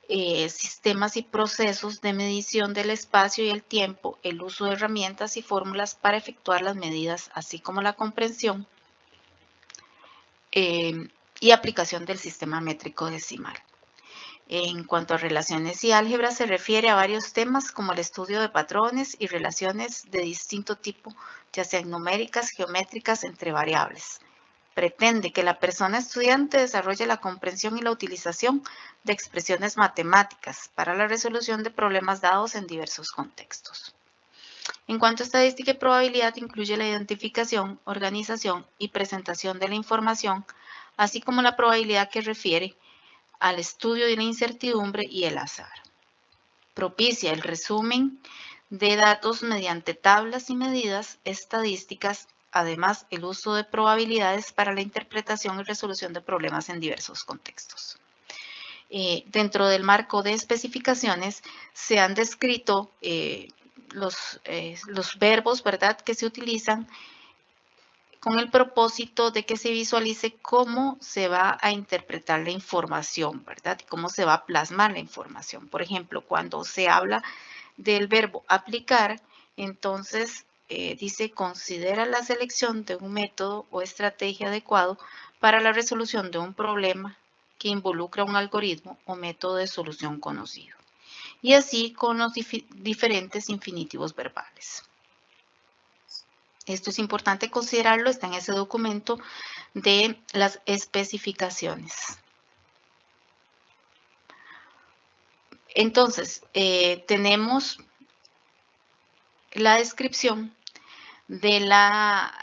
sistemas y procesos de medición del espacio y el tiempo, el uso de herramientas y fórmulas para efectuar las medidas, así como la comprensión y aplicación del sistema métrico decimal. En cuanto a relaciones y álgebra, se refiere a varios temas como el estudio de patrones y relaciones de distinto tipo, ya sean numéricas, geométricas, entre variables. Pretende que la persona estudiante desarrolle la comprensión y la utilización de expresiones matemáticas para la resolución de problemas dados en diversos contextos. En cuanto a estadística y probabilidad, incluye la identificación, organización y presentación de la información, así como la probabilidad que refiere al estudio de la incertidumbre y el azar. Propicia el resumen de datos mediante tablas y medidas estadísticas, además el uso de probabilidades para la interpretación y resolución de problemas en diversos contextos. Dentro del marco de especificaciones se han descrito los verbos, ¿verdad?, que se utilizan con el propósito de que se visualice cómo se va a interpretar la información, ¿verdad? Y cómo se va a plasmar la información. Por ejemplo, cuando se habla del verbo aplicar, entonces dice considera la selección de un método o estrategia adecuado para la resolución de un problema que involucra un algoritmo o método de solución conocido. Y así con los diferentes infinitivos verbales. Esto es importante considerarlo, está en ese documento de las especificaciones. Entonces, tenemos la descripción de la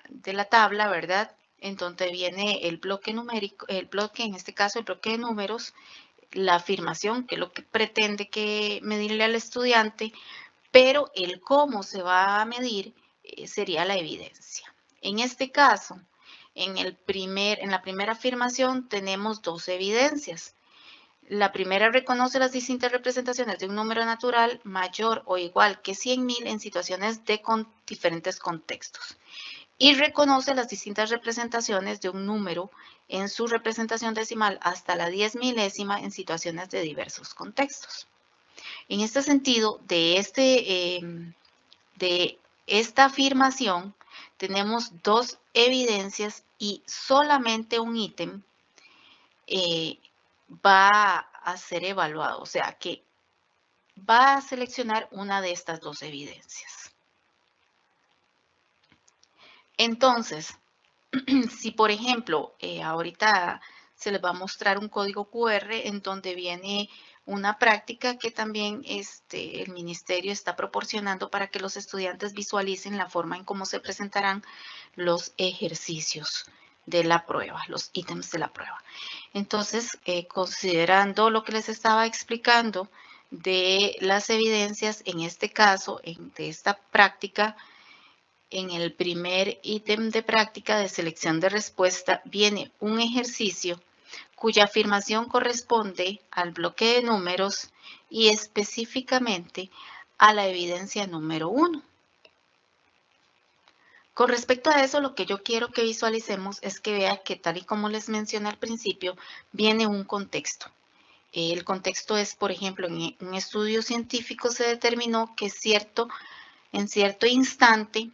tabla, ¿verdad? En donde viene el bloque numérico, el bloque, en este caso el bloque de números, la afirmación, que es lo que pretende que medirle al estudiante, pero el cómo se va a medir sería la evidencia. En este caso, en la primera afirmación tenemos dos evidencias. La primera reconoce las distintas representaciones de un número natural mayor o igual que 100.000 en situaciones de diferentes contextos. Y reconoce las distintas representaciones de un número en su representación decimal hasta la 10 milésima en situaciones de diversos contextos. En este sentido, de esta afirmación, tenemos dos evidencias y solamente un ítem va a ser evaluado, o sea que va a seleccionar una de estas dos evidencias. Entonces, si por ejemplo, ahorita se les va a mostrar un código QR en donde viene una práctica que también el ministerio está proporcionando para que los estudiantes visualicen la forma en cómo se presentarán los ejercicios de la prueba, los ítems de la prueba. Entonces, considerando lo que les estaba explicando de las evidencias, en este caso, de esta práctica, en el primer ítem de práctica de selección de respuesta viene un ejercicio cuya afirmación corresponde al bloque de números y específicamente a la evidencia número 1. Con respecto a eso, lo que yo quiero que visualicemos es que vea que, tal y como les mencioné al principio, viene un contexto. El contexto es, por ejemplo, en un estudio científico se determinó que en cierto instante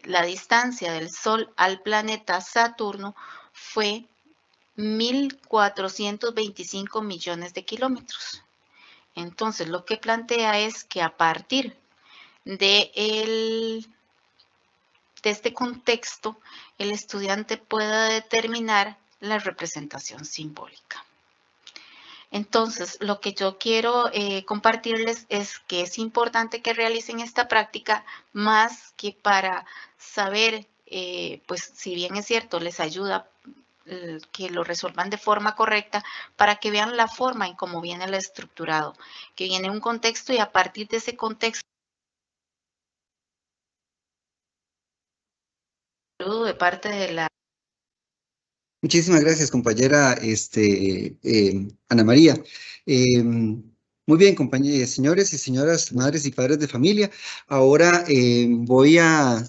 la distancia del Sol al planeta Saturno fue 1.425 millones de kilómetros. Entonces, lo que plantea es que a partir de este contexto, el estudiante pueda determinar la representación simbólica. Entonces, lo que yo quiero compartirles es que es importante que realicen esta práctica más que para saber, pues si bien es cierto, les ayuda que lo resuelvan de forma correcta, para que vean la forma en cómo viene el estructurado, que viene un contexto y a partir de ese contexto, de parte de la... Muchísimas gracias, compañera Ana María. Muy bien, señores y señoras, madres y padres de familia. Ahora voy a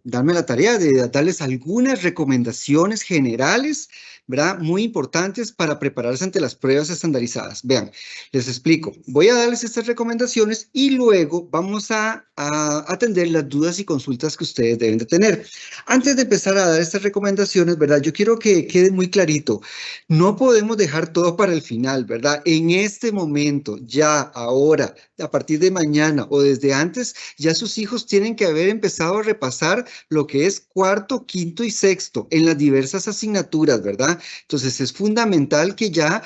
darme la tarea de darles algunas recomendaciones generales, ¿verdad? Muy importantes para prepararse ante las pruebas estandarizadas. Vean, les explico. Voy a darles estas recomendaciones y luego vamos a atender las dudas y consultas que ustedes deben de tener. Antes de empezar a dar estas recomendaciones, ¿verdad? Yo quiero que quede muy clarito. No podemos dejar todo para el final, ¿verdad? En este momento, ya, ahora, a partir de mañana o desde antes, ya sus hijos tienen que haber empezado a repasar lo que es cuarto, quinto y sexto en las diversas asignaturas, ¿verdad? Entonces, es fundamental que ya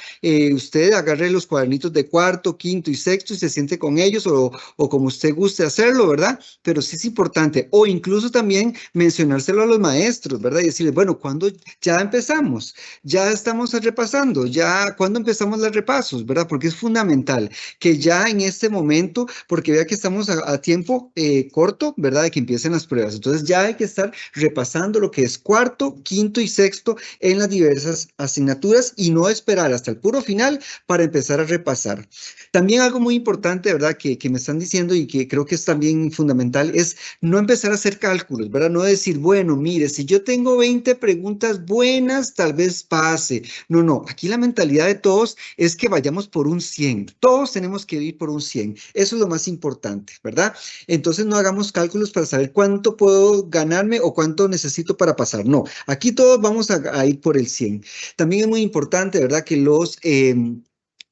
usted agarre los cuadernitos de cuarto, quinto y sexto y se siente con ellos o como usted guste hacerlo, ¿verdad? Pero sí es importante, o incluso también mencionárselo a los maestros, ¿verdad? Y decirles, bueno, ¿cuándo ya empezamos? Ya estamos repasando, ya, ¿cuándo empezamos los repasos, verdad? Porque es fundamental que ya en este momento, porque vea que estamos a tiempo corto, ¿verdad? De que empiecen las pruebas. Entonces ya hay que estar repasando lo que es cuarto, quinto y sexto en las diversas asignaturas y no esperar hasta el puro final para empezar a repasar. También algo muy importante, ¿verdad? Que me están diciendo y que creo que es también fundamental es no empezar a hacer cálculos, ¿verdad? No decir, bueno, mire, si yo tengo 20 preguntas buenas, tal vez pase. No, no, aquí la mentalidad de todos es que vayamos por un 100. Todos tenemos que ir por un 100. Eso es lo más importante, ¿verdad? Entonces no hagamos cálculos para saber cuánto puedo ganarme o cuánto necesito para pasar. No, aquí todos vamos a ir por el 100. También es muy importante, ¿verdad? Que los...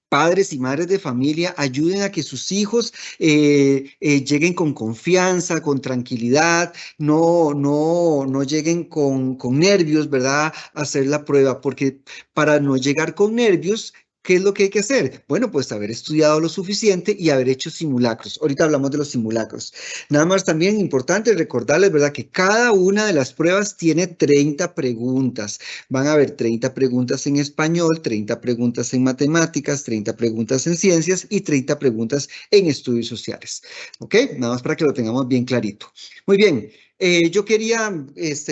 padres y madres de familia ayuden a que sus hijos lleguen con confianza, con tranquilidad, no lleguen con nervios, ¿verdad? A hacer la prueba, porque para no llegar con nervios, ¿Qué es lo que hay que hacer? Bueno, pues haber estudiado lo suficiente y haber hecho simulacros. Ahorita hablamos de los simulacros. Nada más también importante recordarles, ¿verdad? Que cada una de las pruebas tiene 30 preguntas. Van a haber 30 preguntas en español, 30 preguntas en matemáticas, 30 preguntas en ciencias y 30 preguntas en estudios sociales. ¿Ok? Nada más para que lo tengamos bien clarito. Muy bien. Yo quería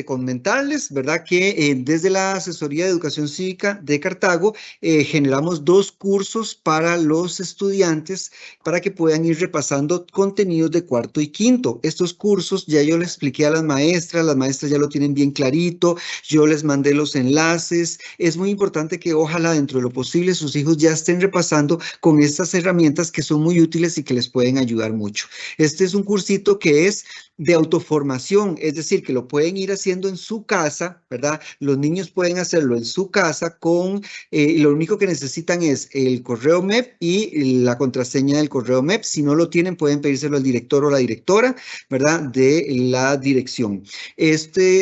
comentarles, ¿verdad? Que desde la Asesoría de Educación Cívica de Cartago generamos 2 cursos para los estudiantes para que puedan ir repasando contenidos de cuarto y quinto. Estos cursos ya yo les expliqué a las maestras ya lo tienen bien clarito, yo les mandé los enlaces. Es muy importante que ojalá dentro de lo posible sus hijos ya estén repasando con estas herramientas que son muy útiles y que les pueden ayudar mucho. Este es un cursito que es de autoformación, es decir, que lo pueden ir haciendo en su casa, ¿verdad? Los niños pueden hacerlo en su casa con, lo único que necesitan es el correo MEP y la contraseña del correo MEP. Si no lo tienen, pueden pedírselo al director o la directora, ¿verdad? De la dirección.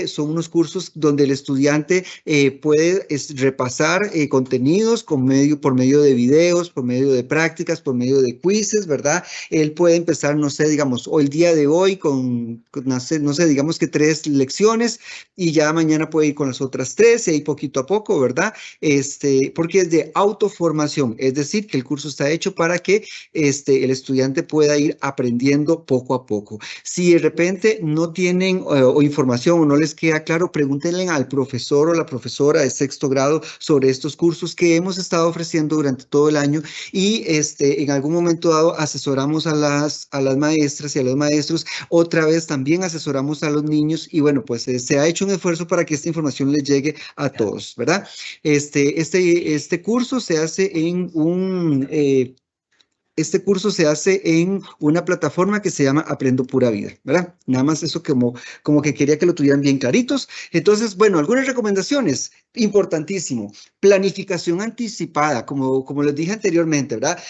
Son unos cursos donde el estudiante puede repasar contenidos por medio de videos, por medio de prácticas, por medio de quizzes, ¿verdad? Él puede empezar, no sé, digamos, o el día de hoy con no sé, digamos que 3 lecciones y ya mañana puede ir con las otras 3 y ahí poquito a poco, ¿verdad? Porque es de autoformación, es decir, que el curso está hecho para que el estudiante pueda ir aprendiendo poco a poco. Si de repente no tienen o información o no les queda claro, pregúntenle al profesor o la profesora de 6º grado sobre estos cursos que hemos estado ofreciendo durante todo el año y en algún momento dado asesoramos a las maestras y a los maestros. Otra vez también asesoramos a los niños y bueno, pues se ha hecho un esfuerzo para que esta información les llegue a todos, ¿verdad? Este curso se hace en Este curso se hace en una plataforma que se llama Aprendo Pura Vida, ¿verdad? Nada más eso como que quería que lo tuvieran bien claritos. Entonces, bueno, algunas recomendaciones, importantísimo. Planificación anticipada, como les dije anteriormente, ¿verdad?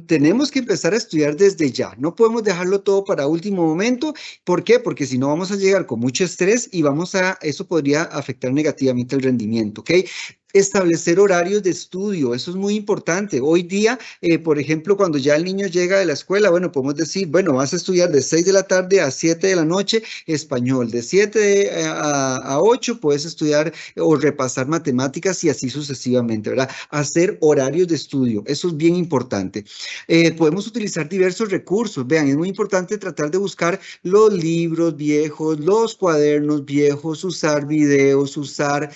Tenemos que empezar a estudiar desde ya. No podemos dejarlo todo para último momento. ¿Por qué? Porque si no vamos a llegar con mucho estrés y eso podría afectar negativamente el rendimiento, ¿ok? Establecer horarios de estudio, eso es muy importante. Hoy día, por ejemplo, cuando ya el niño llega de la escuela, bueno, podemos decir, bueno, vas a estudiar de 6 de la tarde a 7 de la noche español, de 7 a 8 puedes estudiar o repasar matemáticas y así sucesivamente, ¿verdad? Hacer horarios de estudio, eso es bien importante. Podemos utilizar diversos recursos, vean, es muy importante tratar de buscar los libros viejos, los cuadernos viejos, usar videos, usar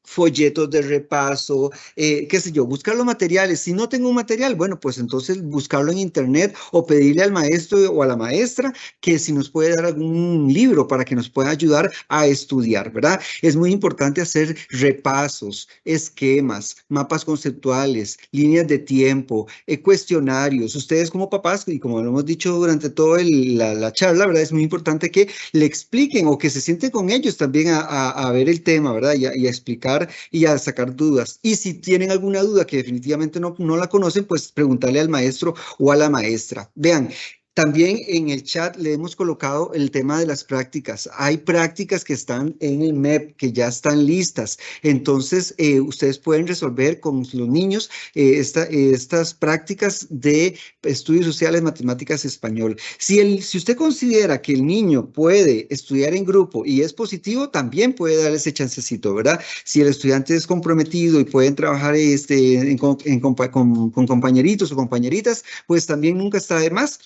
folletos de repaso, qué sé yo, buscar los materiales. Si no tengo un material, bueno, pues entonces buscarlo en internet o pedirle al maestro o a la maestra que si nos puede dar algún libro para que nos pueda ayudar a estudiar, ¿verdad? Es muy importante hacer repasos, esquemas, mapas conceptuales, líneas de tiempo, cuestionarios. Ustedes como papás, y como lo hemos dicho durante toda la charla, ¿verdad? Es muy importante que le expliquen o que se sienten con ellos también a ver el tema, ¿verdad? Y a explicar y a sacar dudas. Y si tienen alguna duda que definitivamente no la conocen, pues preguntarle al maestro o a la maestra. Vean, también en el chat le hemos colocado el tema de las prácticas. Hay prácticas que están en el MEP, que ya están listas. Entonces, ustedes pueden resolver con los niños estas prácticas de estudios sociales, matemáticas, español. Si usted considera que el niño puede estudiar en grupo y es positivo, también puede darle ese chancecito, ¿verdad? Si el estudiante es comprometido y pueden trabajar con compañeritos o compañeritas, pues también nunca está de más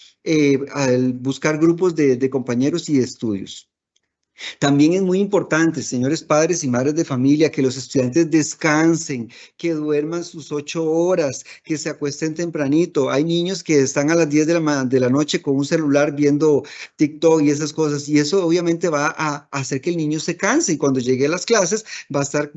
al buscar grupos de compañeros y de estudios. También es muy importante, señores padres y madres de familia, que los estudiantes descansen, que duerman sus 8 horas, que se acuesten tempranito. Hay niños que están a las 10 de la noche con un celular viendo TikTok y esas cosas, y eso obviamente va a hacer que el niño se canse, y cuando llegue a las clases va a estar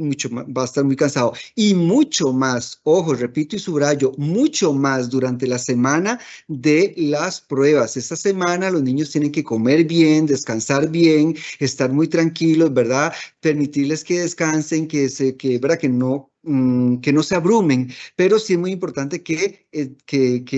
muy cansado. Y mucho más, ojo, repito y subrayo, mucho más durante la semana de las pruebas. Esta semana los niños tienen que comer bien, descansar bien, estar muy tranquilos, ¿verdad? Permitirles que descansen, ¿verdad? Que no que no se abrumen, pero sí es muy importante que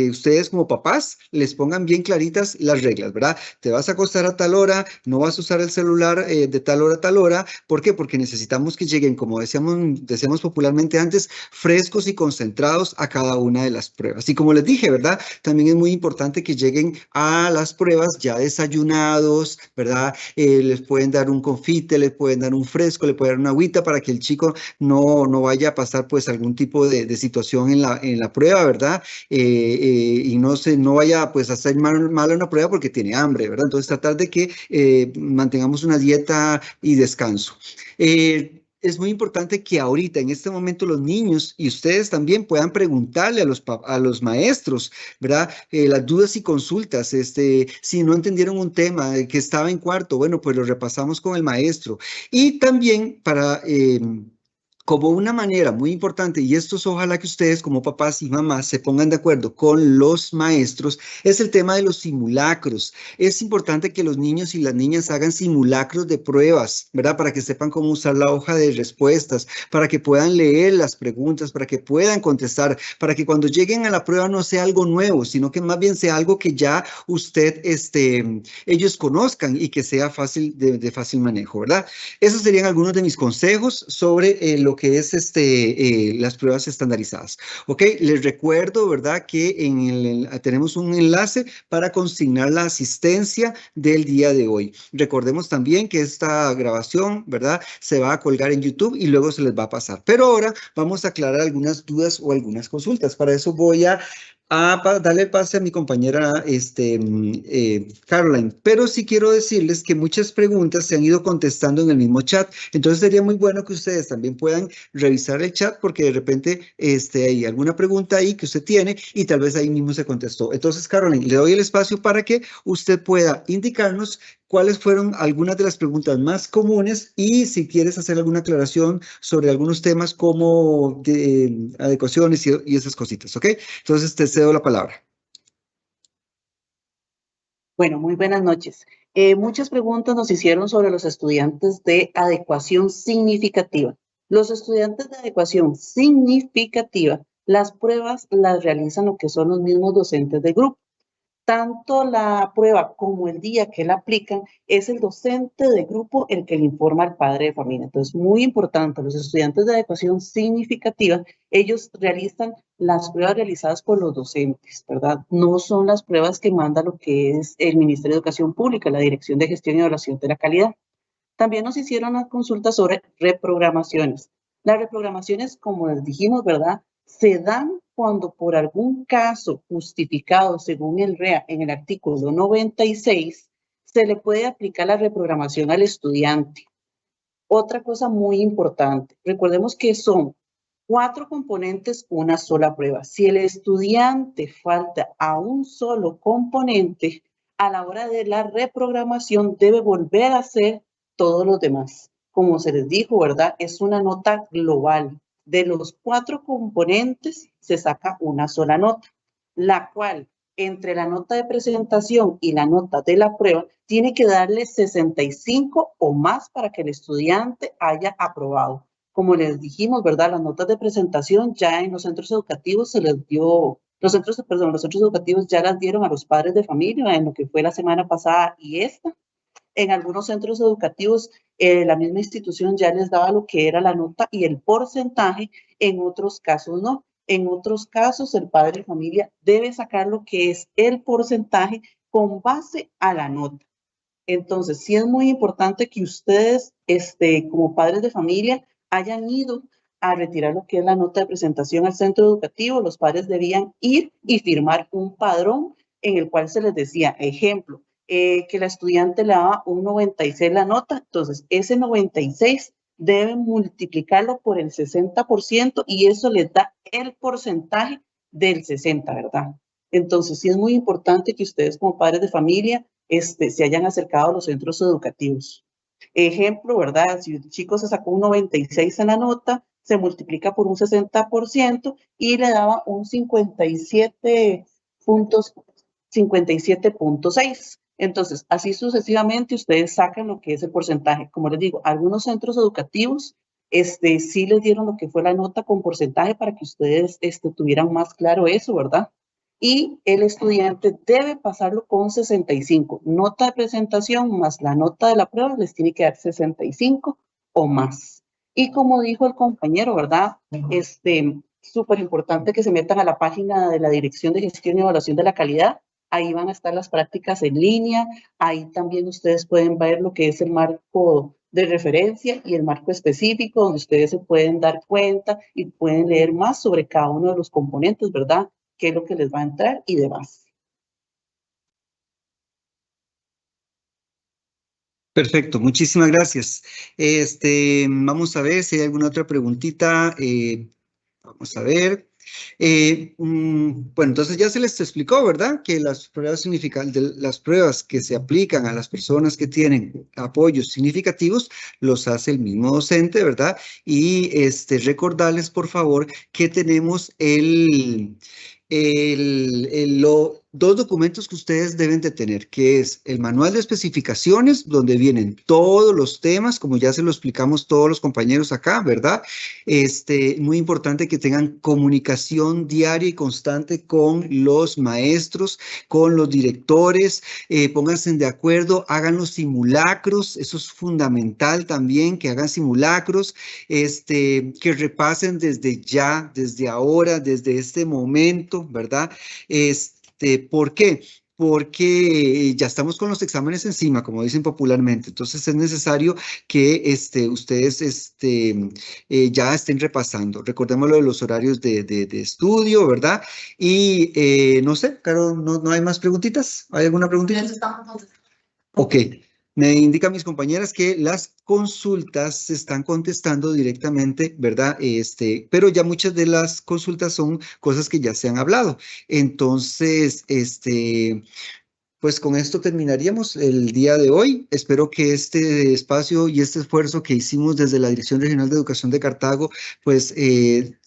ustedes como papás les pongan bien claritas las reglas, ¿verdad? Te vas a acostar a tal hora, no vas a usar el celular de tal hora a tal hora. ¿Por qué? Porque necesitamos que lleguen, como decíamos popularmente antes, frescos y concentrados a cada una de las pruebas. Y como les dije, ¿verdad? También es muy importante que lleguen a las pruebas ya desayunados, ¿verdad? Les pueden dar un confite, les pueden dar un fresco, le pueden dar una agüita para que el chico no vaya a pasar pues algún tipo de situación en la prueba, ¿verdad? Y no vaya pues a hacer mal una prueba porque tiene hambre, ¿verdad? Entonces tratar de que mantengamos una dieta y descanso. Es muy importante que ahorita, en este momento, los niños y ustedes también puedan preguntarle a los maestros, ¿verdad? Las dudas y consultas, si no entendieron un tema que estaba en cuarto, bueno, pues lo repasamos con el maestro. Y también como una manera muy importante, y esto es ojalá que ustedes como papás y mamás se pongan de acuerdo con los maestros, es el tema de los simulacros. Es importante que los niños y las niñas hagan simulacros de pruebas, ¿verdad? Para que sepan cómo usar la hoja de respuestas, para que puedan leer las preguntas, para que puedan contestar, para que cuando lleguen a la prueba no sea algo nuevo, sino que más bien sea algo que ya ellos conozcan y que sea fácil de fácil manejo, ¿verdad? Esos serían algunos de mis consejos sobre lo que es las pruebas estandarizadas. Ok, les recuerdo, ¿verdad? Que tenemos un enlace para consignar la asistencia del día de hoy. Recordemos también que esta grabación, ¿verdad? Se va a colgar en YouTube y luego se les va a pasar. Pero ahora vamos a aclarar algunas dudas o algunas consultas. Para eso voy a darle pase a mi compañera Caroline, pero sí quiero decirles que muchas preguntas se han ido contestando en el mismo chat, entonces sería muy bueno que ustedes también puedan revisar el chat porque de repente hay alguna pregunta ahí que usted tiene y tal vez ahí mismo se contestó. Entonces, Caroline, le doy el espacio para que usted pueda indicarnos cuáles fueron algunas de las preguntas más comunes y si quieres hacer alguna aclaración sobre algunos temas como adecuaciones y esas cositas, ¿ok? Entonces te cedo la palabra. Bueno, muy buenas noches. Muchas preguntas nos hicieron sobre los estudiantes de adecuación significativa. Los estudiantes de adecuación significativa, las pruebas las realizan lo que son los mismos docentes de grupo. Tanto la prueba como el día que la aplican, es el docente de grupo el que le informa al padre de familia. Entonces, muy importante, los estudiantes de adecuación significativa, ellos realizan las pruebas realizadas por los docentes, ¿verdad? No son las pruebas que manda lo que es el Ministerio de Educación Pública, la Dirección de Gestión y Evaluación de la Calidad. También nos hicieron las consultas sobre reprogramaciones. Las reprogramaciones, como les dijimos, ¿verdad? Se dan cuando por algún caso justificado según el REA en el artículo 96, se le puede aplicar la reprogramación al estudiante. Otra cosa muy importante, recordemos que son 4 componentes, una sola prueba. Si el estudiante falta a un solo componente, a la hora de la reprogramación debe volver a hacer todos los demás. Como se les dijo, ¿verdad? Es una nota global. De los 4 componentes se saca una sola nota, la cual entre la nota de presentación y la nota de la prueba tiene que darle 65 o más para que el estudiante haya aprobado. Como les dijimos, ¿verdad? Las notas de presentación ya en los centros educativos se les dio, los centros educativos ya las dieron a los padres de familia en lo que fue la semana pasada y esta. En algunos centros educativos, la misma institución ya les daba lo que era la nota y el porcentaje, en otros casos no. En otros casos, el padre de familia debe sacar lo que es el porcentaje con base a la nota. Entonces, sí es muy importante que ustedes, como padres de familia, hayan ido a retirar lo que es la nota de presentación al centro educativo. Los padres debían ir y firmar un padrón en el cual se les decía, ejemplo, que la estudiante le daba un 96 la nota, entonces ese 96 deben multiplicarlo por el 60% y eso les da el porcentaje del 60, ¿verdad? Entonces, sí es muy importante que ustedes como padres de familia se hayan acercado a los centros educativos. Ejemplo, ¿verdad? Si el chico se sacó un 96 en la nota, se multiplica por un 60% y le daba un 57.6. Entonces, así sucesivamente ustedes sacan lo que es el porcentaje. Como les digo, algunos centros educativos sí les dieron lo que fue la nota con porcentaje para que ustedes tuvieran más claro eso, ¿verdad? Y el estudiante debe pasarlo con 65. Nota de presentación más la nota de la prueba les tiene que dar 65 o más. Y como dijo el compañero, ¿verdad? Súper importante que se metan a la página de la Dirección de Gestión y Evaluación de la Calidad. Ahí van a estar las prácticas en línea. Ahí también ustedes pueden ver lo que es el marco de referencia y el marco específico, donde ustedes se pueden dar cuenta y pueden leer más sobre cada uno de los componentes, ¿verdad? Qué es lo que les va a entrar y demás. Perfecto, muchísimas gracias. Vamos a ver si hay alguna otra preguntita. Vamos a ver. Bueno, entonces ya se les explicó, ¿verdad? Que las pruebas las pruebas que se aplican a las personas que tienen apoyos significativos los hace el mismo docente, ¿verdad? Y recordarles, por favor, que tenemos dos documentos que ustedes deben de tener, que es el manual de especificaciones, donde vienen todos los temas, como ya se lo explicamos todos los compañeros acá, ¿verdad? Muy importante que tengan comunicación diaria y constante con los maestros, con los directores, pónganse de acuerdo, hagan los simulacros, eso es fundamental también, que hagan simulacros, que repasen desde ya, desde ahora, desde este momento, ¿verdad? ¿Por qué? Porque ya estamos con los exámenes encima, como dicen popularmente. Entonces es necesario que ustedes ya estén repasando. Recordemos lo de los horarios de estudio, ¿verdad? Y no sé, Caro, ¿no hay más preguntitas? ¿Hay alguna preguntita? Ok. Me indican mis compañeras que las consultas se están contestando directamente, ¿verdad? Pero ya muchas de las consultas son cosas que ya se han hablado. Entonces, pues con esto terminaríamos el día de hoy. Espero que este espacio y este esfuerzo que hicimos desde la Dirección Regional de Educación de Cartago, pues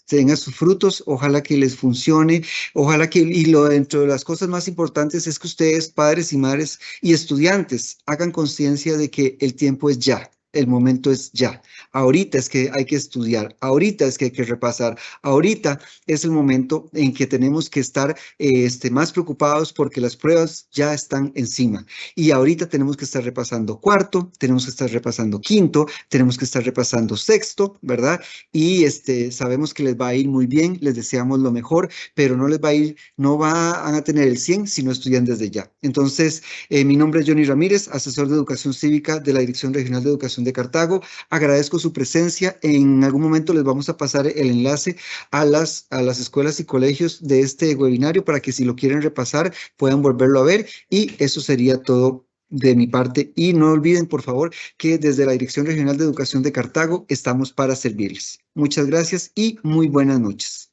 tenga sus frutos, ojalá que les funcione, ojalá que, dentro de las cosas más importantes es que ustedes, padres y madres y estudiantes, hagan conciencia de que el tiempo es ya. El momento es ya. Ahorita es que hay que estudiar, ahorita es que hay que repasar, ahorita es el momento en que tenemos que estar más preocupados porque las pruebas ya están encima. Y ahorita tenemos que estar repasando cuarto, tenemos que estar repasando quinto, tenemos que estar repasando sexto, ¿verdad? Y sabemos que les va a ir muy bien, les deseamos lo mejor, pero no les va a ir, no van a tener el 100 si no estudian desde ya. Entonces, mi nombre es Johnny Ramírez, asesor de Educación Cívica de la Dirección Regional de Educación de Cartago. Agradezco su presencia. En algún momento les vamos a pasar el enlace a las escuelas y colegios de este webinario para que si lo quieren repasar puedan volverlo a ver, y eso sería todo de mi parte. Y no olviden, por favor, que desde la Dirección Regional de Educación de Cartago estamos para servirles. Muchas gracias y muy buenas noches.